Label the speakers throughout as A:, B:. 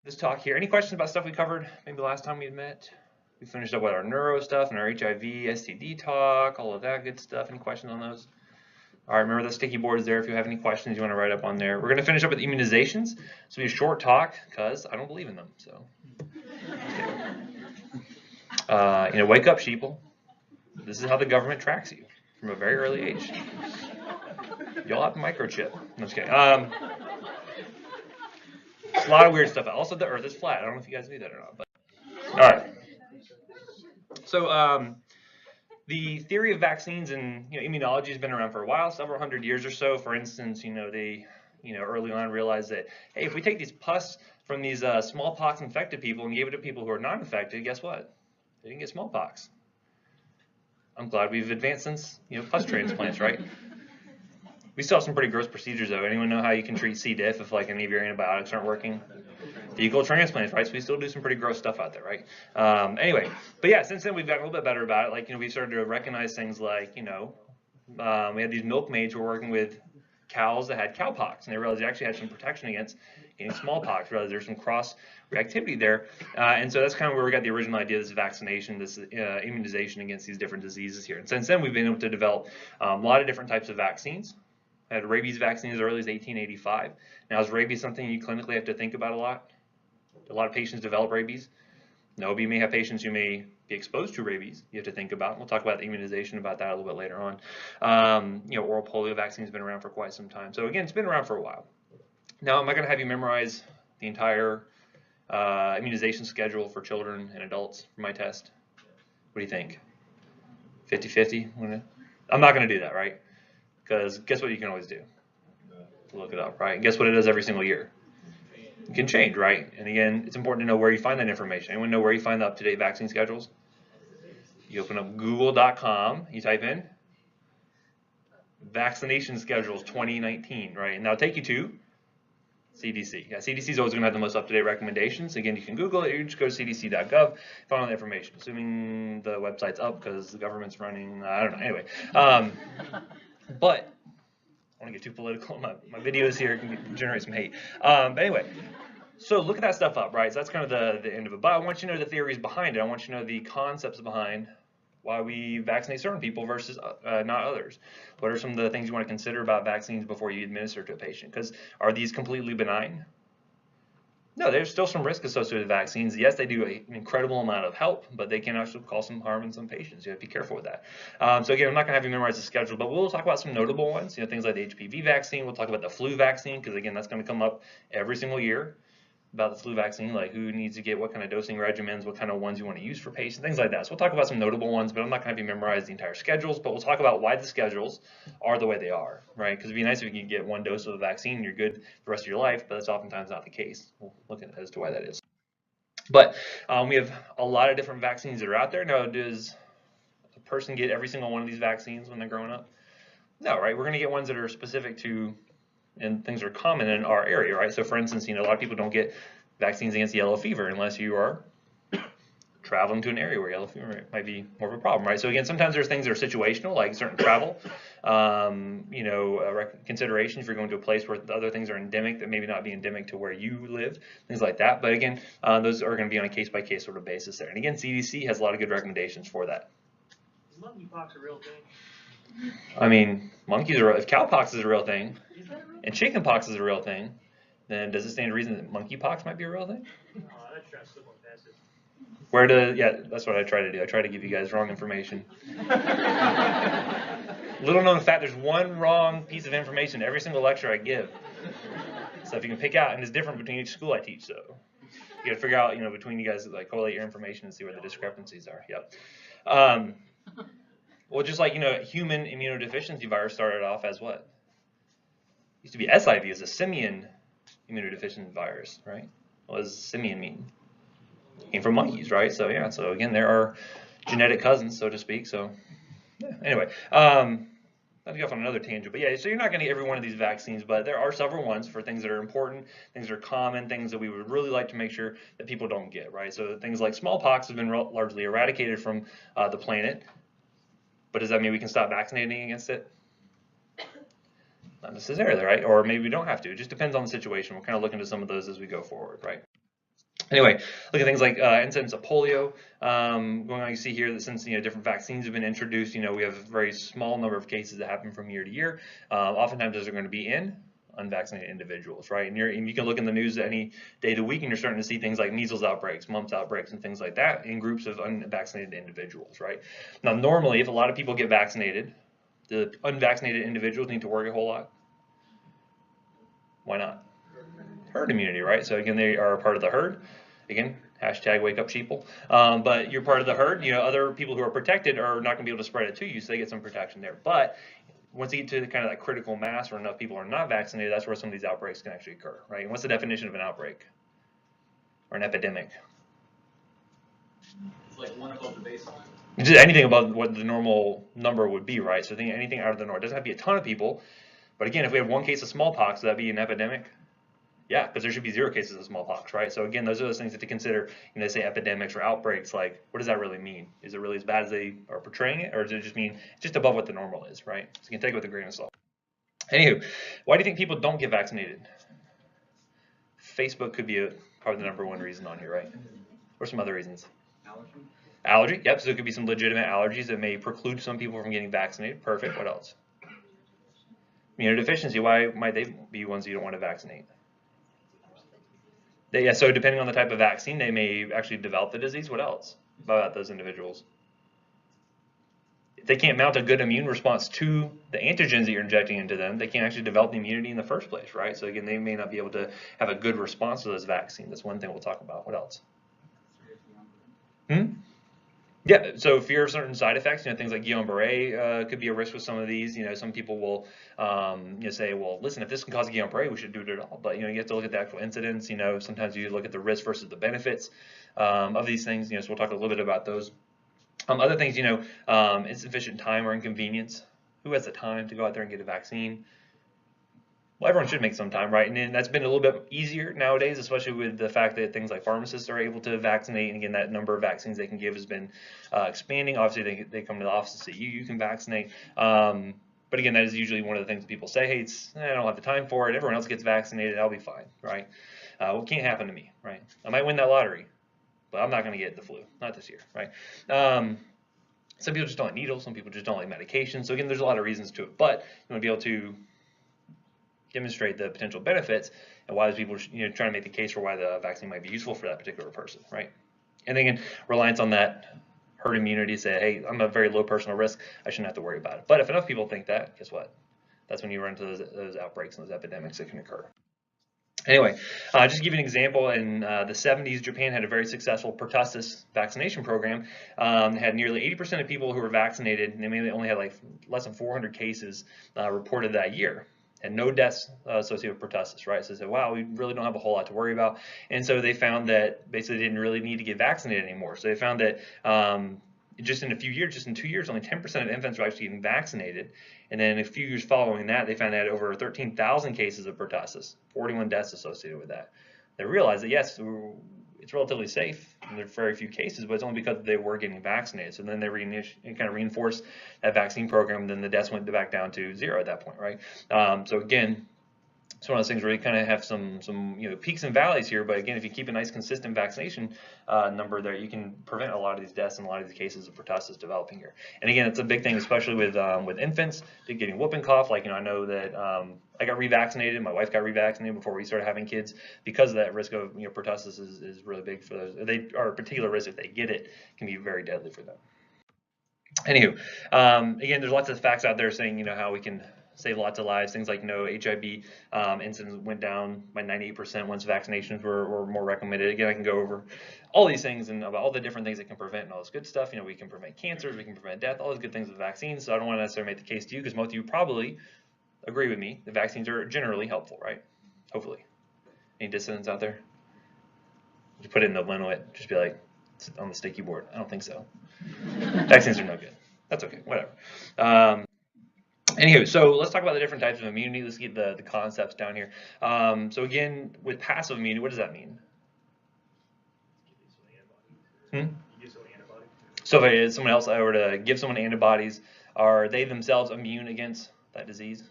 A: this talk here. Any questions about stuff we covered maybe last time we had met? We finished up with our neuro stuff and our HIV, STD talk, all of that good stuff. Any questions on those? All right, remember the sticky boards there. If you have any questions you want to write up on there. We're going to finish up with immunizations. So it'll be a short talk because I don't believe in them. So, wake up, sheeple. This is how the government tracks you from a very early age. You'll have a microchip. No, just kidding. It's a lot of weird stuff. Also, the Earth is flat. I don't know if you guys knew that or not. But all right. So the theory of vaccines and immunology has been around for a while, several hundred years or so. For instance, they early on realized that, hey, if we take these pus from these smallpox infected people and gave it to people who are not infected, guess what? They didn't get smallpox. I'm glad we've advanced since pus transplants, right? We still have some pretty gross procedures though. Anyone know how you can treat C. diff if like any of your antibiotics aren't working? Fecal transplants, right? So we still do some pretty gross stuff out there, right? Anyway, but yeah, since then we've gotten a little bit better about it. Like we started to recognize things like we had these milkmaids who were working with cows that had cowpox, and they realized they actually had some protection against getting smallpox. Realized there's some cross reactivity there, and so that's kind of where we got the original idea of this vaccination, this immunization against these different diseases here. And since then we've been able to develop a lot of different types of vaccines. I had rabies vaccine as early as 1885. Now, is rabies something you clinically have to think about a lot? A lot of patients develop rabies. No, but you may have patients who may be exposed to rabies you have to think about. We'll talk about the immunization about that a little bit later on. Oral polio vaccine has been around for quite some time. So again, it's been around for a while. Now, am I going to have you memorize the entire immunization schedule for children and adults for my test? What do you think? 50-50? I'm not going to do that, right? Because guess what you can always do? Look it up, right? And guess what it does every single year? It can change, right? And again, it's important to know where you find that information. Anyone know where you find the up-to-date vaccine schedules? You open up google.com, you type in vaccination schedules 2019, right? And that'll take you to CDC. Yeah, CDC is always going to have the most up-to-date recommendations. Again, you can Google it, you just go to cdc.gov, find all the information, assuming the website's up because the government's running, I don't know, anyway. But I don't want to get too political. My videos here can generate some hate. But anyway, so look at that stuff up, right? So that's kind of the end of it. But I want you to know the theories behind it. I want you to know the concepts behind why we vaccinate certain people versus not others. What are some of the things you want to consider about vaccines before you administer to a patient? Because are these completely benign? No, there's still some risk associated with vaccines. Yes, they do an incredible amount of help, but they can actually cause some harm in some patients. You have to be careful with that. So again, I'm not going to have you memorize the schedule, but we'll talk about some notable ones. Things like the HPV vaccine. We'll talk about the flu vaccine because again, that's going to come up every single year about the flu vaccine, like who needs to get what kind of dosing regimens, what kind of ones you want to use for patients, things like that. So we'll talk about some notable ones, but I'm not going to have you memorize the entire schedules, but we'll talk about why the schedules are the way they are, right? Because it'd be nice if you could get one dose of the vaccine and you're good the rest of your life, but that's oftentimes not the case. We'll look at as to why that is. But we have a lot of different vaccines that are out there. Now, does a person get every single one of these vaccines when they're growing up? No, right? We're going to get ones that are specific to and things are common in our area, right? So for instance, a lot of people don't get vaccines against yellow fever unless you are traveling to an area where yellow fever might be more of a problem, right? So again, sometimes there's things that are situational, like certain travel, considerations if you're going to a place where the other things are endemic that maybe not be endemic to where you live, things like that. But again, those are going to be on a case-by-case sort of basis there. And again, CDC has a lot of good recommendations for that.
B: Is monkeypox a real thing?
A: I mean, if cowpox is a real thing, and chickenpox is a real thing, then does it stand to reason that monkeypox might be a real thing?
B: That's trying to slip on past it.
A: Yeah, that's what I try to do. I try to give you guys wrong information. Little known fact, there's one wrong piece of information every single lecture I give. So if you can pick out, and it's different between each school I teach, so you got to figure out, between you guys, like correlate your information and see where the discrepancies are. Yep. Well, just like, human immunodeficiency virus started off as what? It used to be SIV, as a simian immunodeficient virus, right? What does simian mean? Came from monkeys, right? So yeah, so again, there are genetic cousins, so to speak. So yeah, anyway, not to go off on another tangent, but yeah, so you're not going to get every one of these vaccines, but there are several ones for things that are important, things that are common, things that we would really like to make sure that people don't get, right? So things like smallpox have been largely eradicated from the planet. But does that mean we can stop vaccinating against it? Not necessarily, right? Or maybe we don't have to. It just depends on the situation. We'll kind of look into some of those as we go forward, right? Anyway, look at things like incidence of polio. Going on, you see here that since different vaccines have been introduced, we have a very small number of cases that happen from year to year. Oftentimes those are going to be in unvaccinated individuals, right? And you can look in the news any day of the week, and you're starting to see things like measles outbreaks, mumps outbreaks, and things like that in groups of unvaccinated individuals, right? Now, normally, if a lot of people get vaccinated, the unvaccinated individuals need to worry a whole lot. Why not? Herd immunity, right? So again, they are a part of the herd. Again, hashtag wake up sheeple. But you're part of the herd. Other people who are protected are not going to be able to spread it to you, so they get some protection there. But once you get to kind of that critical mass where enough people are not vaccinated, that's where some of these outbreaks can actually occur, right? And what's the definition of an outbreak or an epidemic?
C: It's like one above the baseline.
A: Just anything above what the normal number would be, right? So anything out of the norm. It doesn't have to be a ton of people. But again, if we have one case of smallpox, would that be an epidemic? Yeah, because there should be 0 cases of smallpox, right? So again, those are those things that to consider. They say epidemics or outbreaks. Like, what does that really mean? Is it really as bad as they are portraying it, or does it just mean just above what the normal is, right? So you can take it with a grain of salt. Anywho, why do you think people don't get vaccinated? Facebook could be probably the #1 reason on here, right? Or some other reasons. Allergy, yep. So it could be some legitimate allergies that may preclude some people from getting vaccinated. Perfect. What else? Immunodeficiency. Why might they be ones you don't want to vaccinate? Yeah, so depending on the type of vaccine, they may actually develop the disease. What else about those individuals? If they can't mount a good immune response to the antigens that you're injecting into them, they can't actually develop the immunity in the first place, right? So again, they may not be able to have a good response to those vaccines. That's one thing we'll talk about. What else? Yeah, so fear of certain side effects, things like Guillain-Barré could be a risk with some of these. Some people will say, well, listen, if this can cause Guillain-Barré, we should do it at all. But you have to look at the actual incidence. Sometimes you look at the risk versus the benefits of these things. So we'll talk a little bit about those. Other things, insufficient time or inconvenience. Who has the time to go out there and get a vaccine? Well, everyone should make some time, right? And then that's been a little bit easier nowadays, especially with the fact that things like pharmacists are able to vaccinate. And again, that number of vaccines they can give has been expanding. Obviously, they come to the office and say, you can vaccinate. But again, that is usually one of the things that people say, hey, I don't have the time for it. Everyone else gets vaccinated. I'll be fine, right? Well, it can't happen to me, right? I might win that lottery, but I'm not going to get the flu. Not this year, right? Some people just don't like needles. Some people just don't like medication. So again, there's a lot of reasons to it. But you want to be able to demonstrate the potential benefits and why those people trying to make the case for why the vaccine might be useful for that particular person, right? And again, reliance on that herd immunity, say, hey, I'm a very low personal risk, I shouldn't have to worry about it. But if enough people think that, guess what? That's when you run into those outbreaks and those epidemics that can occur. Anyway, just to give you an example, in the 70s, Japan had a very successful pertussis vaccination program. They had nearly 80% of people who were vaccinated, and they maybe only had like less than 400 cases reported that year. And no deaths associated with pertussis, right? So they said, wow, we really don't have a whole lot to worry about. And so they found that basically they didn't really need to get vaccinated anymore. So they found that just in a few years, just in 2 years, only 10% of infants were actually getting vaccinated. And then a few years following that, they found they had over 13,000 cases of pertussis, 41 deaths associated with that. They realized that, yes, it's relatively safe. There are very few cases, but it's only because they were getting vaccinated. So then they kind of reinforced that vaccine program. Then the deaths went back down to 0 at that point, right? So again, it's one of those things where you kind of have some peaks and valleys here. But again, if you keep a nice consistent vaccination number there, you can prevent a lot of these deaths and a lot of these cases of pertussis developing here. And again, it's a big thing, especially with infants getting whooping cough. Like I know that I got revaccinated. My wife got revaccinated before we started having kids because of that risk of pertussis is really big for those. They are a particular risk if they get it, can be very deadly for them. Anywho, again, there's lots of facts out there saying how we can save lots of lives. Things like HIV incidence went down by 98% once vaccinations were more recommended. Again, I can go over all these things and about all the different things that can prevent and all this good stuff. We can prevent cancers, we can prevent death, all those good things with vaccines. So I don't want to necessarily make the case to you because most of you probably agree with me. The vaccines are generally helpful, right? Hopefully. Any dissonance out there? You put it in the limit, just be like, it's on the sticky board. I don't think so. Vaccines are no good. That's okay, whatever. Anywho, so let's talk about the different types of immunity. Let's get the concepts down here. So again, with passive immunity, what does that mean? So if someone else were to give someone antibodies, are they themselves immune against that disease?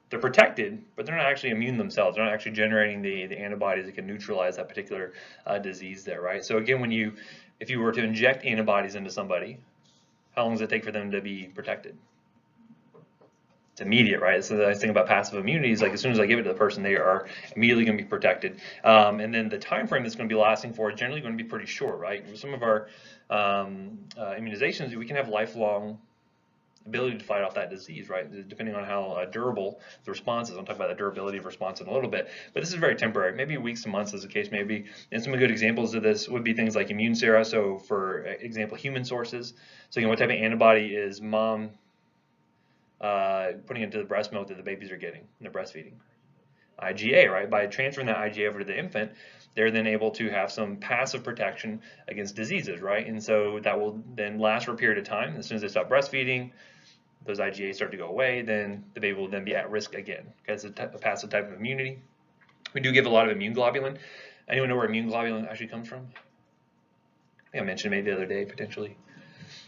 A: they're protected, but they're not actually immune themselves. They're not actually generating the antibodies that can neutralize that particular disease there, right? So again, if you were to inject antibodies into somebody, how long does it take for them to be protected? It's immediate, right? So the nice thing about passive immunity is like as soon as I give it to the person, they are immediately going to be protected. And then the time frame that's going to be lasting for is generally going to be pretty short, right? With some of our immunizations, we can have lifelong ability to fight off that disease, right? Depending on how durable the response is. I'll talk about the durability of response in a little bit, but this is very temporary, maybe weeks to months as the case may be. And some good examples of this would be things like immune sera. So for example, human sources. So again, what type of antibody is mom putting into the breast milk that the babies are getting when they're breastfeeding? IgA, right? By transferring that IgA over to the infant, they're then able to have some passive protection against diseases, right? And so that will then last for a period of time. As soon as they stop breastfeeding, those IgA start to go away, then the baby will then be at risk again because it's a passive type of immunity. We do give a lot of immune globulin. Anyone know where immune globulin actually comes from? I think I mentioned maybe the other day potentially.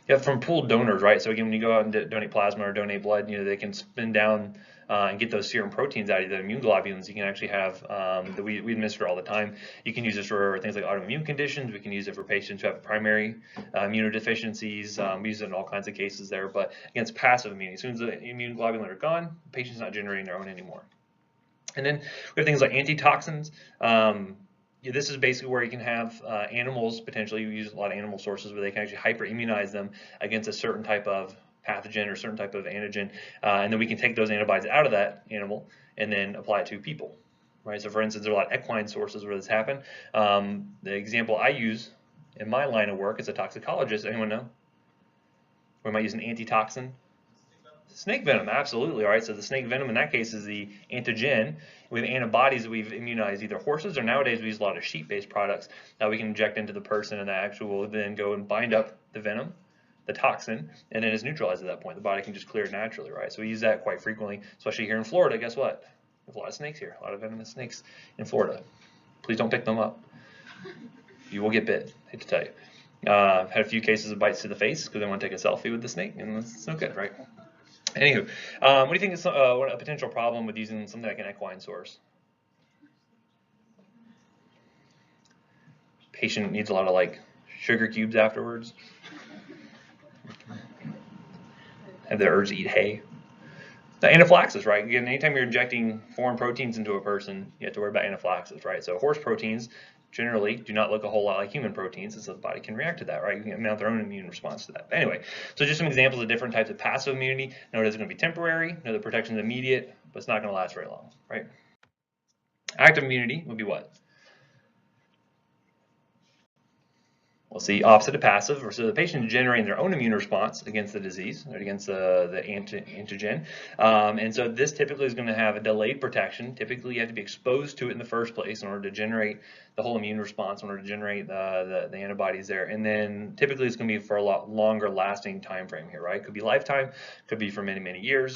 A: Yeah, from pooled donors, right? So again, when you go out and donate plasma or donate blood, they can spin down and get those serum proteins out of the immune globulins. You can actually have that we administer all the time. You can use this for things like autoimmune conditions. We can use it for patients who have primary immunodeficiencies. We use it in all kinds of cases there. But again, it's passive immunity. As soon as the immune globulin are gone, the patient's not generating their own anymore. And then we have things like antitoxins. This is basically where you can have animals, potentially, we use a lot of animal sources where they can actually hyper-immunize them against a certain type of pathogen or certain type of antigen, and then we can take those antibodies out of that animal and then apply it to people, right? So for instance, there are a lot of equine sources where this happens. The example I use in my line of work as a toxicologist, anyone know? We might use an antitoxin. Snake venom, absolutely, all right? So the snake venom in that case is the antigen. We have antibodies that we've immunized either horses or nowadays we use a lot of sheep-based products that we can inject into the person and that actually will then go and bind up the venom, the toxin, and then it's neutralized at that point. The body can just clear it naturally, right? So we use that quite frequently, especially here in Florida. Guess what? We have a lot of snakes here, a lot of venomous snakes in Florida. Please don't pick them up. You will get bit, I hate to tell you. I've had a few cases of bites to the face because they want to take a selfie with the snake, and it's no good, right? Anywho, what do you think is a potential problem with using something like an equine source? Patient needs a lot of like sugar cubes afterwards. Have the urge to eat hay. The anaphylaxis, right? Again, anytime you're injecting foreign proteins into a person, you have to worry about anaphylaxis, right? So horse proteins generally do not look a whole lot like human proteins, and so the body can react to that, right? You can mount their own immune response to that. But anyway, so just some examples of different types of passive immunity. Know it is going to be temporary. Know the protection is immediate, but it's not going to last very long, right? Active immunity would be what? We'll see opposite of passive, so the patient is generating their own immune response against the disease, or against the antigen. And so this typically is going to have a delayed protection. Typically, you have to be exposed to it in the first place in order to generate the whole immune response, in order to generate the antibodies there. And then typically it's going to be for a lot longer lasting time frame here, right? Could be lifetime, could be for many, many years.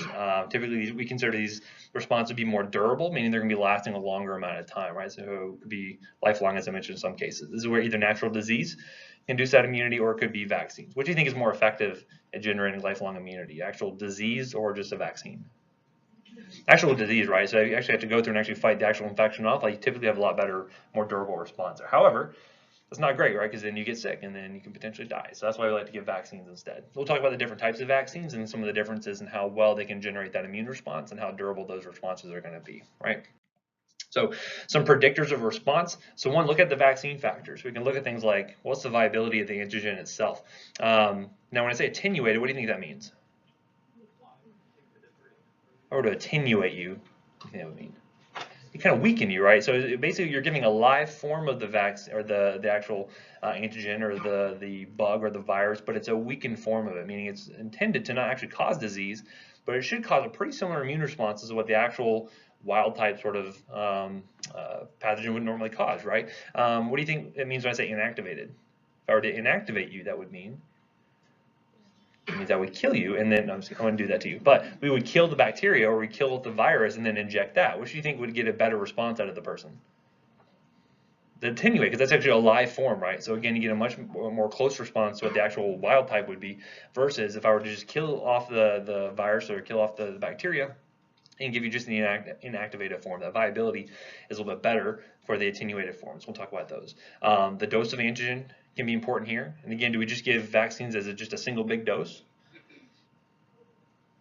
A: Typically, we consider these responses to be more durable, meaning they're going to be lasting a longer amount of time, right? So it could be lifelong, as I mentioned in some cases. This is where either natural disease induce that immunity, or it could be vaccines. What do you think is more effective at generating lifelong immunity, actual disease or just a vaccine? Actual disease, right? So you actually have to go through and actually fight the actual infection off. Like you typically have a lot better, more durable response there. However, that's not great, right? Because then you get sick and then you can potentially die. So that's why we like to give vaccines instead. We'll talk about the different types of vaccines and some of the differences in how well they can generate that immune response and how durable those responses are going to be, right? So some predictors of response. So one, look at the vaccine factors. We can look at things like what's the viability of the antigen itself. Now when I say attenuated, what do you think that means? Or to attenuate you, what do you think that would mean? It kind of weaken you, right? So basically you're giving a live form of the vaccine or the actual antigen or the bug or the virus, but it's a weakened form of it, meaning it's intended to not actually cause disease, but it should cause a pretty similar immune response as what the actual wild type sort of pathogen would normally cause, right? What do you think it means when I say inactivated? If I were to inactivate you, that would mean it means I would kill you, and then I wouldn't do that to you, but we would kill the bacteria or we kill the virus and then inject that. Which do you think would get a better response out of the person? The attenuate, because that's actually a live form, right? So again, you get a much more close response to what the actual wild type would be, versus if I were to just kill off the virus or kill off the bacteria and give you just the inactivated form. That viability is a little bit better for the attenuated forms. We'll talk about those. The dose of antigen can be important here. And again, do we just give vaccines as just a single big dose?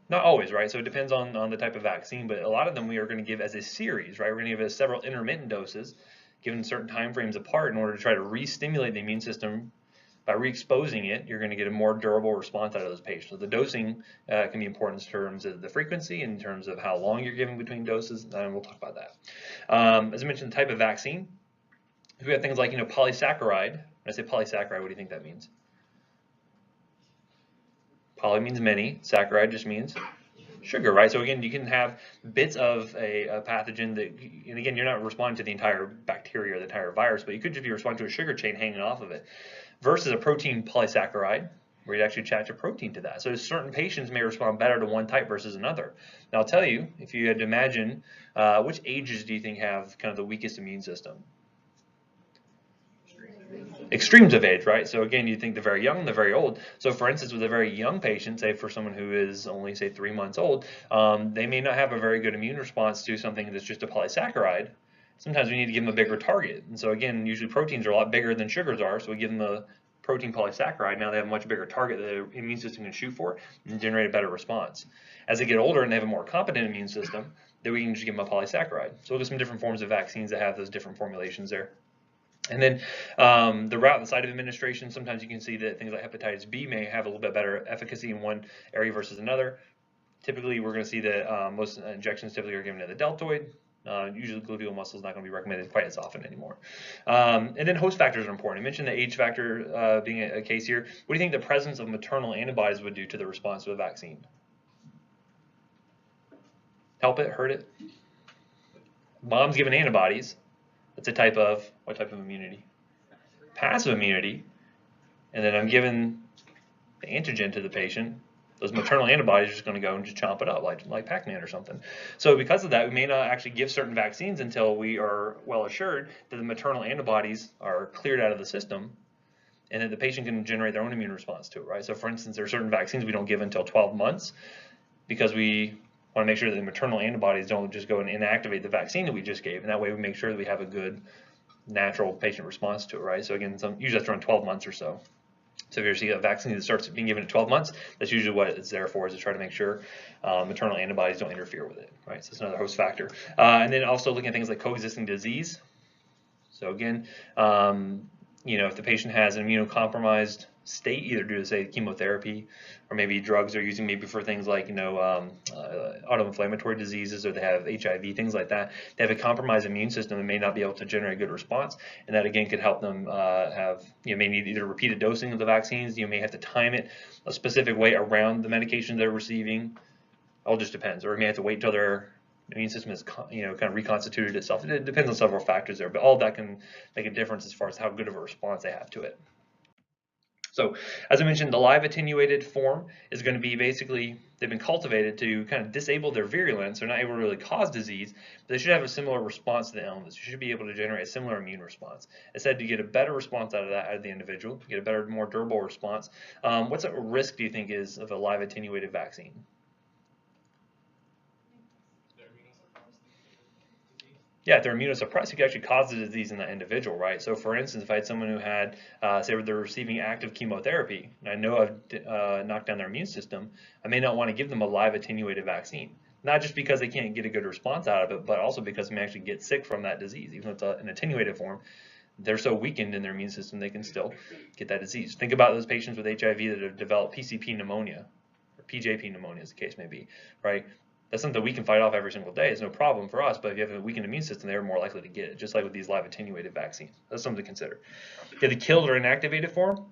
A: Not always, right? So it depends on the type of vaccine, but a lot of them we are going to give as a series, right? We're going to give it several intermittent doses given certain time frames apart in order to try to re-stimulate the immune system. By re-exposing it, you're going to get a more durable response out of those patients. So the dosing can be important in terms of the frequency, in terms of how long you're giving between doses, and we'll talk about that. As I mentioned, the type of vaccine. If we have things like, polysaccharide. When I say polysaccharide, what do you think that means? Poly means many, saccharide just means sugar, right? So again, you can have bits of a pathogen that, and again, you're not responding to the entire bacteria or the entire virus, but you could just be responding to a sugar chain hanging off of it, versus a protein polysaccharide, where you actually attach a protein to that. So certain patients may respond better to one type versus another. Now I'll tell you, if you had to imagine, which ages do you think have kind of the weakest immune system? Extremes of age, right? So again, you think the very young and the very old. So for instance, with a very young patient, say for someone who is only, say, 3 months old, they may not have a very good immune response to something that's just a polysaccharide. Sometimes we need to give them a bigger target. And so again, usually proteins are a lot bigger than sugars are, so we give them a protein polysaccharide. Now they have a much bigger target that the immune system can shoot for and generate a better response. As they get older and they have a more competent immune system, then we can just give them a polysaccharide. So we'll get some different forms of vaccines that have those different formulations there. And then the route and site of administration, sometimes you can see that things like hepatitis B may have a little bit better efficacy in one area versus another. Typically, we're going to see that most injections typically are given to the deltoid. Usually gluteal muscle is not going to be recommended quite as often anymore. And then host factors are important. I mentioned the age factor being a case here. What do you think the presence of maternal antibodies would do to the response to a vaccine? Help it? Hurt it? Mom's given antibodies. It's a type of, what type of immunity? Passive immunity. And then I'm giving the antigen to the patient. Those maternal antibodies are just going to go and just chomp it up like Pac-Man or something. So because of that, we may not actually give certain vaccines until we are well assured that the maternal antibodies are cleared out of the system and that the patient can generate their own immune response to it, right? So for instance, there are certain vaccines we don't give until 12 months because we want to make sure that the maternal antibodies don't just go and inactivate the vaccine that we just gave, and that way we make sure that we have a good natural patient response to it, right? So again, usually that's around 12 months or so. So if you see a vaccine that starts being given at 12 months, that's usually what it's there for, is to try to make sure maternal antibodies don't interfere with it, right? So it's another host factor. And then also looking at things like coexisting disease. So again, if the patient has an immunocompromised state, either due to, say, chemotherapy, or maybe drugs they're using maybe for things like, autoinflammatory diseases, or they have HIV, things like that. They have a compromised immune system and may not be able to generate a good response, and that again could help them may need either repeated dosing of the vaccines. You may have to time it a specific way around the medication they're receiving. All just depends, or you may have to wait until their immune system is kind of reconstituted itself. It depends on several factors there, but all that can make a difference as far as how good of a response they have to it. So, as I mentioned, the live attenuated form is going to be basically, they've been cultivated to kind of disable their virulence. They're not able to really cause disease, but they should have a similar response to the illness. You should be able to generate a similar immune response. It said to get a better response out of the individual, get a better, more durable response. What's a risk do you think is of a live attenuated vaccine? Yeah, if they're immunosuppressed, you can actually cause the disease in that individual, right? So for instance, if I had someone who had, say they're receiving active chemotherapy, and I know I've knocked down their immune system, I may not want to give them a live attenuated vaccine. Not just because they can't get a good response out of it, but also because they may actually get sick from that disease. Even though it's an attenuated form, they're so weakened in their immune system, they can still get that disease. Think about those patients with HIV that have developed PCP pneumonia, or PJP pneumonia as the case may be, right? That's something we can fight off every single day. It's no problem for us, but if you have a weakened immune system, they're more likely to get it, just like with these live attenuated vaccines. That's something to consider. Okay, the killed or inactivated form,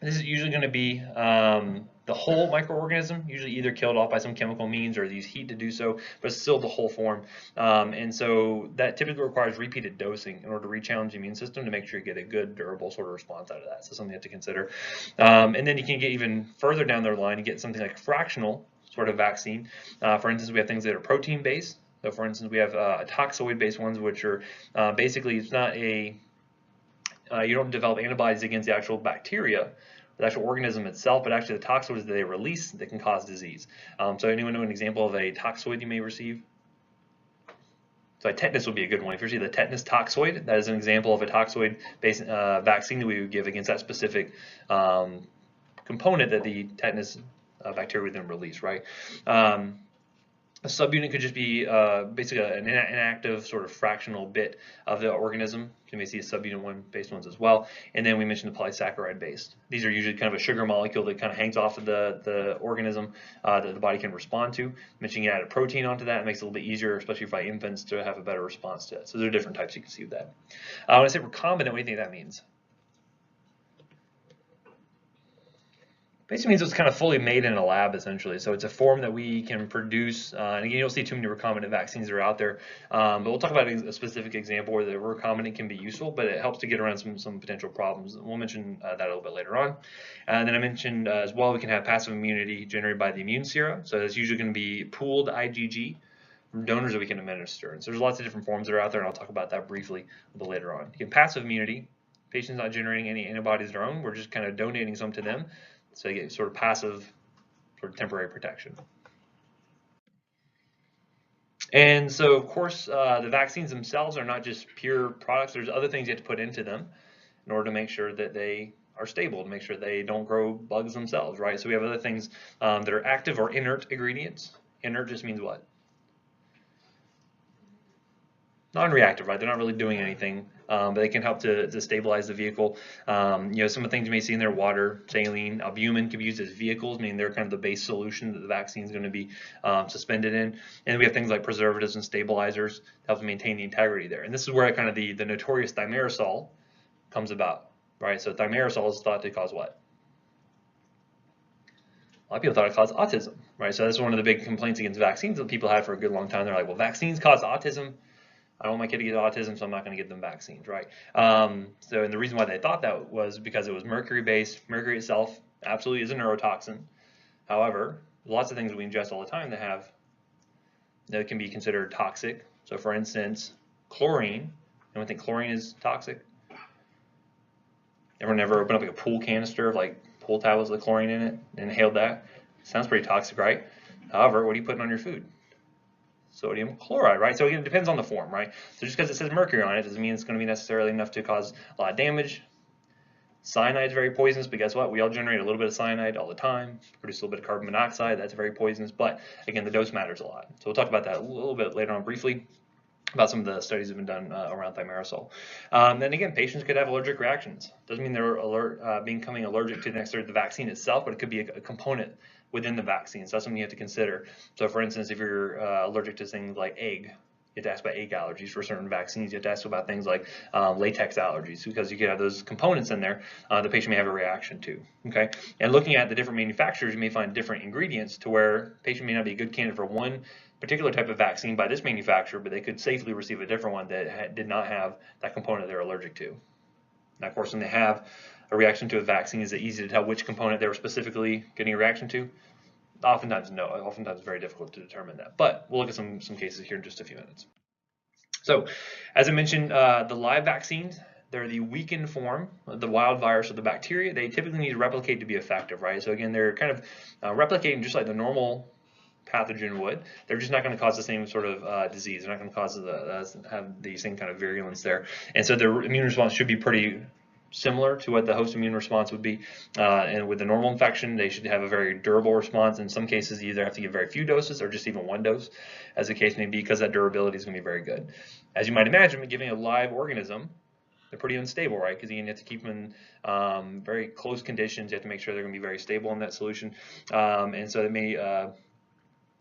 A: this is usually going to be the whole microorganism, usually either killed off by some chemical means or they use heat to do so, but it's still the whole form. And so that typically requires repeated dosing in order to re-challenge the immune system to make sure you get a good, durable sort of response out of that. So something you have to consider. And then you can get even further down the line and get something like fractional sort of vaccine. For instance, we have things that are protein-based. So for instance, we have toxoid-based ones, which are basically, it's not a, you don't develop antibodies against the actual bacteria, the actual organism itself, but actually the toxoids that they release that can cause disease. So anyone know an example of a toxoid you may receive? So tetanus would be a good one. If you see the tetanus toxoid, that is an example of a toxoid-based vaccine that we would give against that specific component that the tetanus bacteria would then release, right? A subunit could just be basically an inactive sort of fractional bit of the organism. You may see a subunit 1 based ones as well. And then we mentioned the polysaccharide based. These are usually kind of a sugar molecule that kind of hangs off of the organism that the body can respond to. Mentioning you add a protein onto that, it makes it a little bit easier, especially for infants, to have a better response to it. So there are different types you can see with that. When I say recombinant, what do you think that means? Basically means it's kind of fully made in a lab, essentially. So it's a form that we can produce, and again, you don't see too many recombinant vaccines that are out there, but we'll talk about a specific example where the recombinant can be useful, but it helps to get around some potential problems. We'll mention that a little bit later on. And then I mentioned as well, we can have passive immunity generated by the immune sera. So it's usually going to be pooled IgG from donors that we can administer. And so there's lots of different forms that are out there, and I'll talk about that briefly a little later on. Again, passive immunity, patients not generating any antibodies of their own, we're just kind of donating some to them. So you get sort of passive, sort of temporary protection. And so, of course, the vaccines themselves are not just pure products. There's other things you have to put into them in order to make sure that they are stable, to make sure they don't grow bugs themselves, right? So we have other things that are active or inert ingredients. Inert just means what? Non-reactive, right? They're not really doing anything, but they can help to stabilize the vehicle. Some of the things you may see in there: water, saline, albumin can be used as vehicles, meaning they're kind of the base solution that the vaccine is going to be suspended in. And we have things like preservatives and stabilizers to help maintain the integrity there. And this is where kind of the notorious thimerosal comes about, right? So thimerosal is thought to cause what? A lot of people thought it caused autism, right? So that's one of the big complaints against vaccines that people had for a good long time. They're like, well, vaccines cause autism. I don't want my kid to get autism, so I'm not going to give them vaccines, right? And the reason why they thought that was because it was mercury-based. Mercury itself absolutely is a neurotoxin. However, lots of things we ingest all the time that can be considered toxic. So, for instance, chlorine. Anyone think chlorine is toxic? Everyone ever opened up like a pool canister of like pool tablets with chlorine in it and inhaled that? Sounds pretty toxic, right? However, what are you putting on your food? Sodium chloride, right? So again, it depends on the form, right? So just because it says mercury on it doesn't mean it's going to be necessarily enough to cause a lot of damage. Cyanide is very poisonous, but guess what? We all generate a little bit of cyanide all the time, produce a little bit of carbon monoxide. That's very poisonous, but again, the dose matters a lot. So we'll talk about that a little bit later on briefly, about some of the studies that have been done around thimerosal. Then again, patients could have allergic reactions. Doesn't mean they're becoming allergic to necessarily the vaccine itself, but it could be a component within the vaccine. So that's something you have to consider. So for instance, if you're allergic to things like egg, you have to ask about egg allergies. For certain vaccines, you have to ask about things like latex allergies, because you could have those components in there the patient may have a reaction to. Okay, and looking at the different manufacturers, you may find different ingredients to where the patient may not be a good candidate for one particular type of vaccine by this manufacturer, but they could safely receive a different one that did not have that component they're allergic to. Now, of course, when they have a reaction to a vaccine, is it easy to tell which component they were specifically getting a reaction to? Oftentimes, no. Oftentimes, it's very difficult to determine that. But we'll look at some cases here in just a few minutes. So, as I mentioned, the live vaccines, they're the weakened form of the wild virus or the bacteria. They typically need to replicate to be effective, right? So again, they're kind of replicating just like the normal pathogen would. They're just not going to cause the same sort of disease. They're not going to cause have the same kind of virulence there. And so their immune response should be pretty similar to what the host immune response would be. And with the normal infection, they should have a very durable response. In some cases, you either have to give very few doses or just even one dose, as the case may be, because that durability is going to be very good. As you might imagine, giving a live organism, they're pretty unstable, right? Because you have to keep them in very close conditions. You have to make sure they're going to be very stable in that solution. And so they may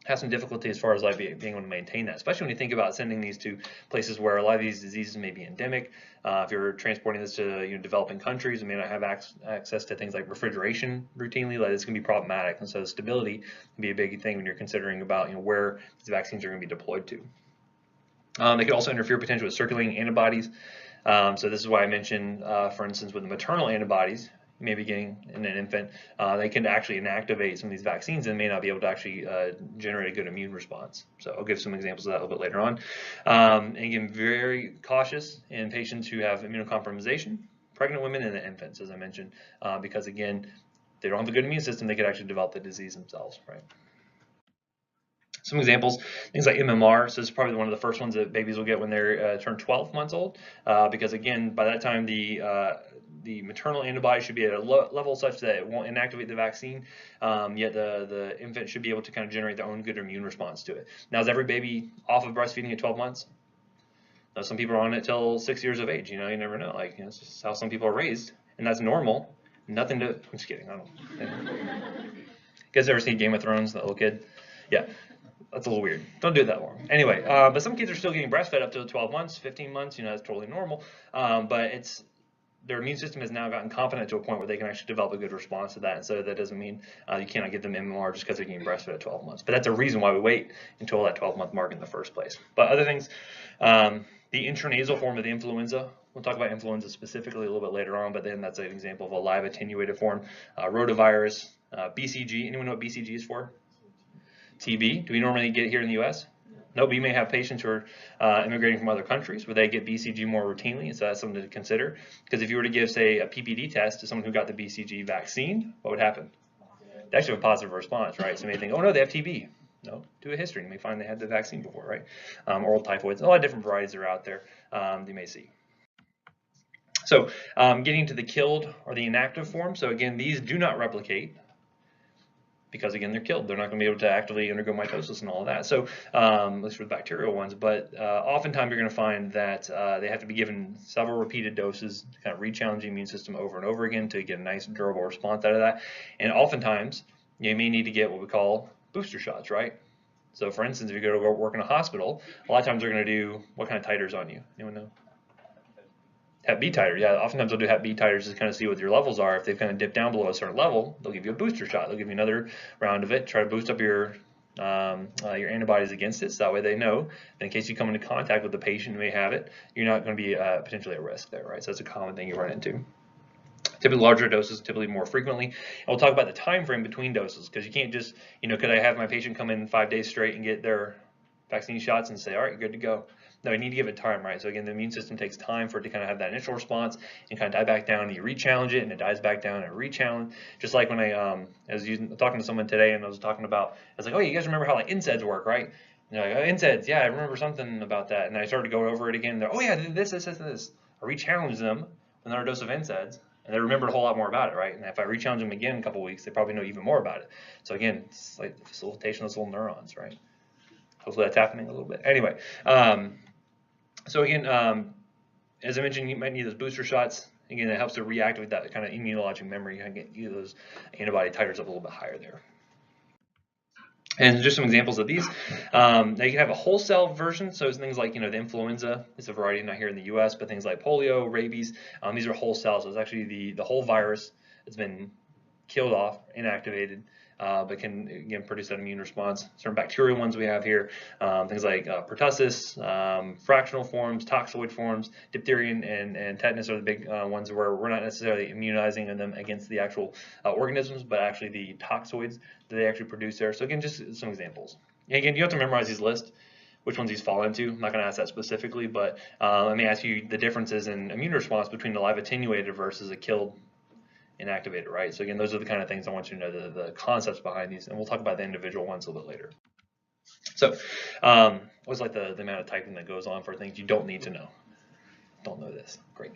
A: have some difficulty as far as being able to maintain that, especially when you think about sending these to places where a lot of these diseases may be endemic. If you're transporting this to developing countries, and may not have access to things like refrigeration routinely, it's going to be problematic. And so stability can be a big thing when you're considering about where these vaccines are going to be deployed to. They could also interfere potentially with circulating antibodies. So this is why I mentioned, for instance, with the maternal antibodies, maybe getting in an infant, they can actually inactivate some of these vaccines and may not be able to actually generate a good immune response. So I'll give some examples of that a little bit later on. And again, very cautious in patients who have immunocompromisation, pregnant women, and infants, as I mentioned, because again, they don't have a good immune system, they could actually develop the disease themselves, right? Some examples, things like MMR. So this is probably one of the first ones that babies will get when they're turn 12 months old, because again, by that time the maternal antibody should be at a level such that it won't inactivate the vaccine, yet the infant should be able to kind of generate their own good immune response to it. Now, is every baby off of breastfeeding at 12 months? Now, some people are on it till 6 years of age. You know, you never know. Like, you know, it's just how some people are raised, and that's normal. Nothing to. I'm just kidding. I don't. You guys ever seen Game of Thrones? That little kid? Yeah. That's a little weird. Don't do it that long. Anyway, but some kids are still getting breastfed up to 12 months, 15 months. You know, that's totally normal. But it's their immune system has now gotten confident to a point where they can actually develop a good response to that. And so that doesn't mean you cannot give them MMR just because they're getting breastfed at 12 months. But that's a reason why we wait until that 12-month mark in the first place. But other things, the intranasal form of the influenza. We'll talk about influenza specifically a little bit later on, but then that's an example of a live attenuated form. Rotavirus, BCG. Anyone know what BCG is for? TB. Do we normally get it here in the U.S.? No, we may have patients who are immigrating from other countries where they get BCG more routinely, so that's something to consider. Because if you were to give, say, a PPD test to someone who got the BCG vaccine, what would happen? They actually have a positive response, right? So you may think, oh no, they have TB. No, do a history, and you may find they had the vaccine before, right? Oral typhoids, a lot of different varieties are out there you may see. So getting to the killed or the inactive form. So again, these do not replicate, because again, they're killed. They're not going to be able to actively undergo mitosis and all of that. So at least for the bacterial ones, but oftentimes you're going to find that they have to be given several repeated doses to kind of re-challenge the immune system over and over again to get a nice durable response out of that. And oftentimes you may need to get what we call booster shots, right? So for instance, if you go to work in a hospital, a lot of times they're going to do what kind of titers on you? Anyone know? Hep B titer, yeah. Oftentimes they'll do Hep B titers to kind of see what your levels are. If they've kind of dipped down below a certain level, they'll give you a booster shot. They'll give you another round of it, try to boost up your antibodies against it, so that way they know that in case you come into contact with the patient who may have it, you're not going to be potentially at risk there, right? So that's a common thing you run into. Typically larger doses, typically more frequently. And we'll talk about the time frame between doses, because you can't just, you know, could I have my patient come in 5 days straight and get their vaccine shots and say, all right, good to go? No, you need to give it time, right? So again, the immune system takes time for it to kind of have that initial response and kind of die back down, and you re-challenge it, and it dies back down and re-challenge. Just like when I was talking to someone today, and I was talking about, I was like, oh, you guys remember how like NSAIDs work, right? And they're like, oh, NSAIDs, yeah, I remember something about that. And I started to go over it again. And they're, oh yeah, this. I re-challenged them with another dose of NSAIDs, and they remembered a whole lot more about it, right? And if I re-challenge them again in a couple of weeks, they probably know even more about it. So again, it's like the facilitation of those little neurons, right? Hopefully that's happening a little bit. Anyway, so again, as I mentioned, you might need those booster shots. Again, it helps to reactivate that kind of immunologic memory and get those antibody titers up a little bit higher there. And just some examples of these. Now you can have a whole cell version, so things like, you know, the influenza is a variety not here in the U.S., but things like polio, rabies, these are whole cells. So it's actually the whole virus that's been killed off, inactivated, but can again produce that immune response. Certain bacterial ones we have here, things like pertussis, fractional forms, toxoid forms, diphtheria and tetanus are the big ones where we're not necessarily immunizing them against the actual organisms, but actually the toxoids that they actually produce there. So again, just some examples. And again, you have to memorize these lists, which ones these fall into. I'm not going to ask that specifically, but let me ask you the differences in immune response between the live attenuated versus a killed inactivated, right? So again, those are the kind of things I want you to know, the concepts behind these, and we'll talk about the individual ones a little bit later. So always like the amount of typing that goes on for things you don't need to know. Don't know this. Great.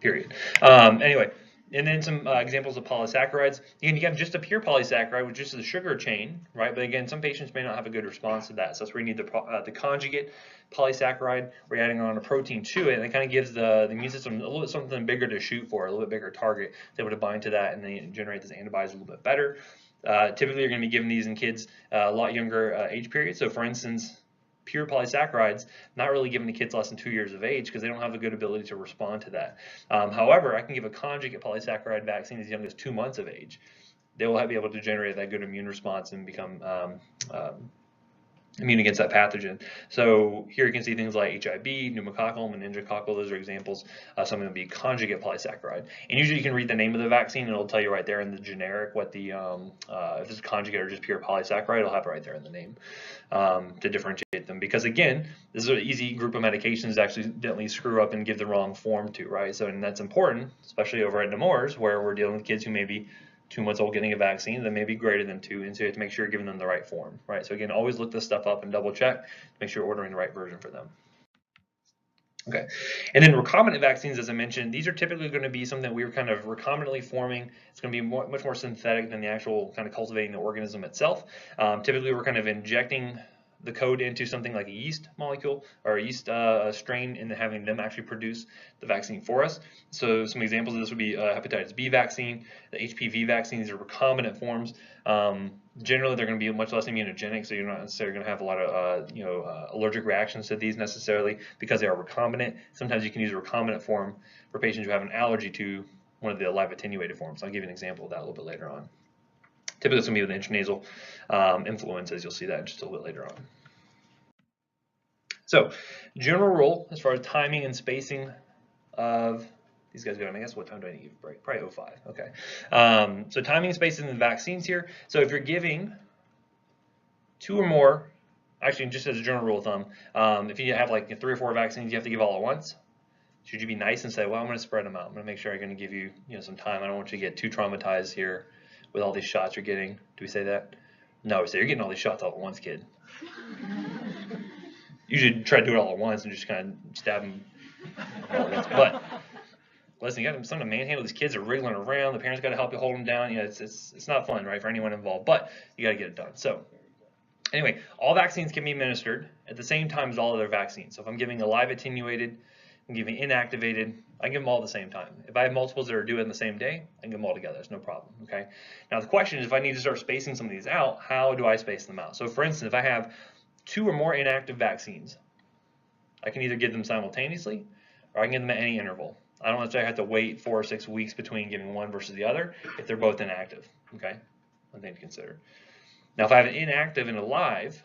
A: Period. Anyway, and then some examples of polysaccharides. Again, you have just a pure polysaccharide, which is the sugar chain, right? But again, some patients may not have a good response to that. So that's where you need the conjugate polysaccharide. We're adding on a protein to it, and it kind of gives the immune system a little bit something bigger to shoot for, a little bit bigger target to be able to bind to that and then generate those antibodies a little bit better. Typically, you're going to be giving these in kids a lot younger age period. So for instance, pure polysaccharides, not really given to kids less than 2 years of age because they don't have a good ability to respond to that. However, I can give a conjugate polysaccharide vaccine as young as 2 months of age. They will be able to generate that good immune response and become immune against that pathogen. So here you can see things like HIB, pneumococcal, meningococcal. Those are examples of something that would be conjugate polysaccharide. And usually you can read the name of the vaccine and it'll tell you right there in the generic what the, if it's conjugate or just pure polysaccharide, it'll have it right there in the name to differentiate them. Because again, this is an easy group of medications to accidentally screw up and give the wrong form to, right? So, and that's important, especially over at Nemours, where we're dealing with kids who may be 2 months old getting a vaccine, then maybe greater than 2, and so you have to make sure you're giving them the right form, right? So again, always look this stuff up and double check to make sure you're ordering the right version for them. Okay, and then recombinant vaccines, as I mentioned, these are typically going to be something that we're kind of recombinantly forming. It's going to be much more synthetic than the actual kind of cultivating the organism itself. Typically, we're kind of injecting the code into something like a yeast molecule or a yeast strain, and then having them actually produce the vaccine for us. So some examples of this would be hepatitis B vaccine, the HPV vaccine. These are recombinant forms. Generally, they're going to be much less immunogenic, so you're not necessarily going to have a lot of allergic reactions to these necessarily because they are recombinant. Sometimes you can use a recombinant form for patients who have an allergy to one of the live attenuated forms. I'll give you an example of that a little bit later on. Typically, it's going to be with intranasal influenzas. You'll see that just a little bit later on. So, general rule as far as timing and spacing of these guys going, I guess, what time do I need to give a break? Probably 05. Okay. So timing and spacing in the vaccines here. So if you're giving 2 or more, actually just as a general rule of thumb, if you have like 3 or 4 vaccines you have to give all at once, should you be nice and say, well, I'm going to spread them out. I'm going to make sure I'm going to give you, some time. I don't want you to get too traumatized here with all these shots you're getting. Do we say that? No, we say you're getting all these shots all at once, kid. You should try to do it all at once and just kind of stab them all at once. But listen, you got some to manhandle. These kids are wriggling around. The parents got to help you hold them down. It's not fun, right, for anyone involved. But you got to get it done. So anyway, all vaccines can be administered at the same time as all other vaccines. So if I'm giving a live attenuated, I'm giving inactivated, I can give them all at the same time. If I have multiples that are due in the same day, I can give them all together. It's no problem. Okay. Now the question is, if I need to start spacing some of these out, how do I space them out? So for instance, if I have 2 or more inactive vaccines, I can either give them simultaneously or I can give them at any interval. I don't necessarily have to wait 4 or 6 weeks between giving one versus the other if they're both inactive. Okay, one thing to consider. Now, if I have an inactive and a live,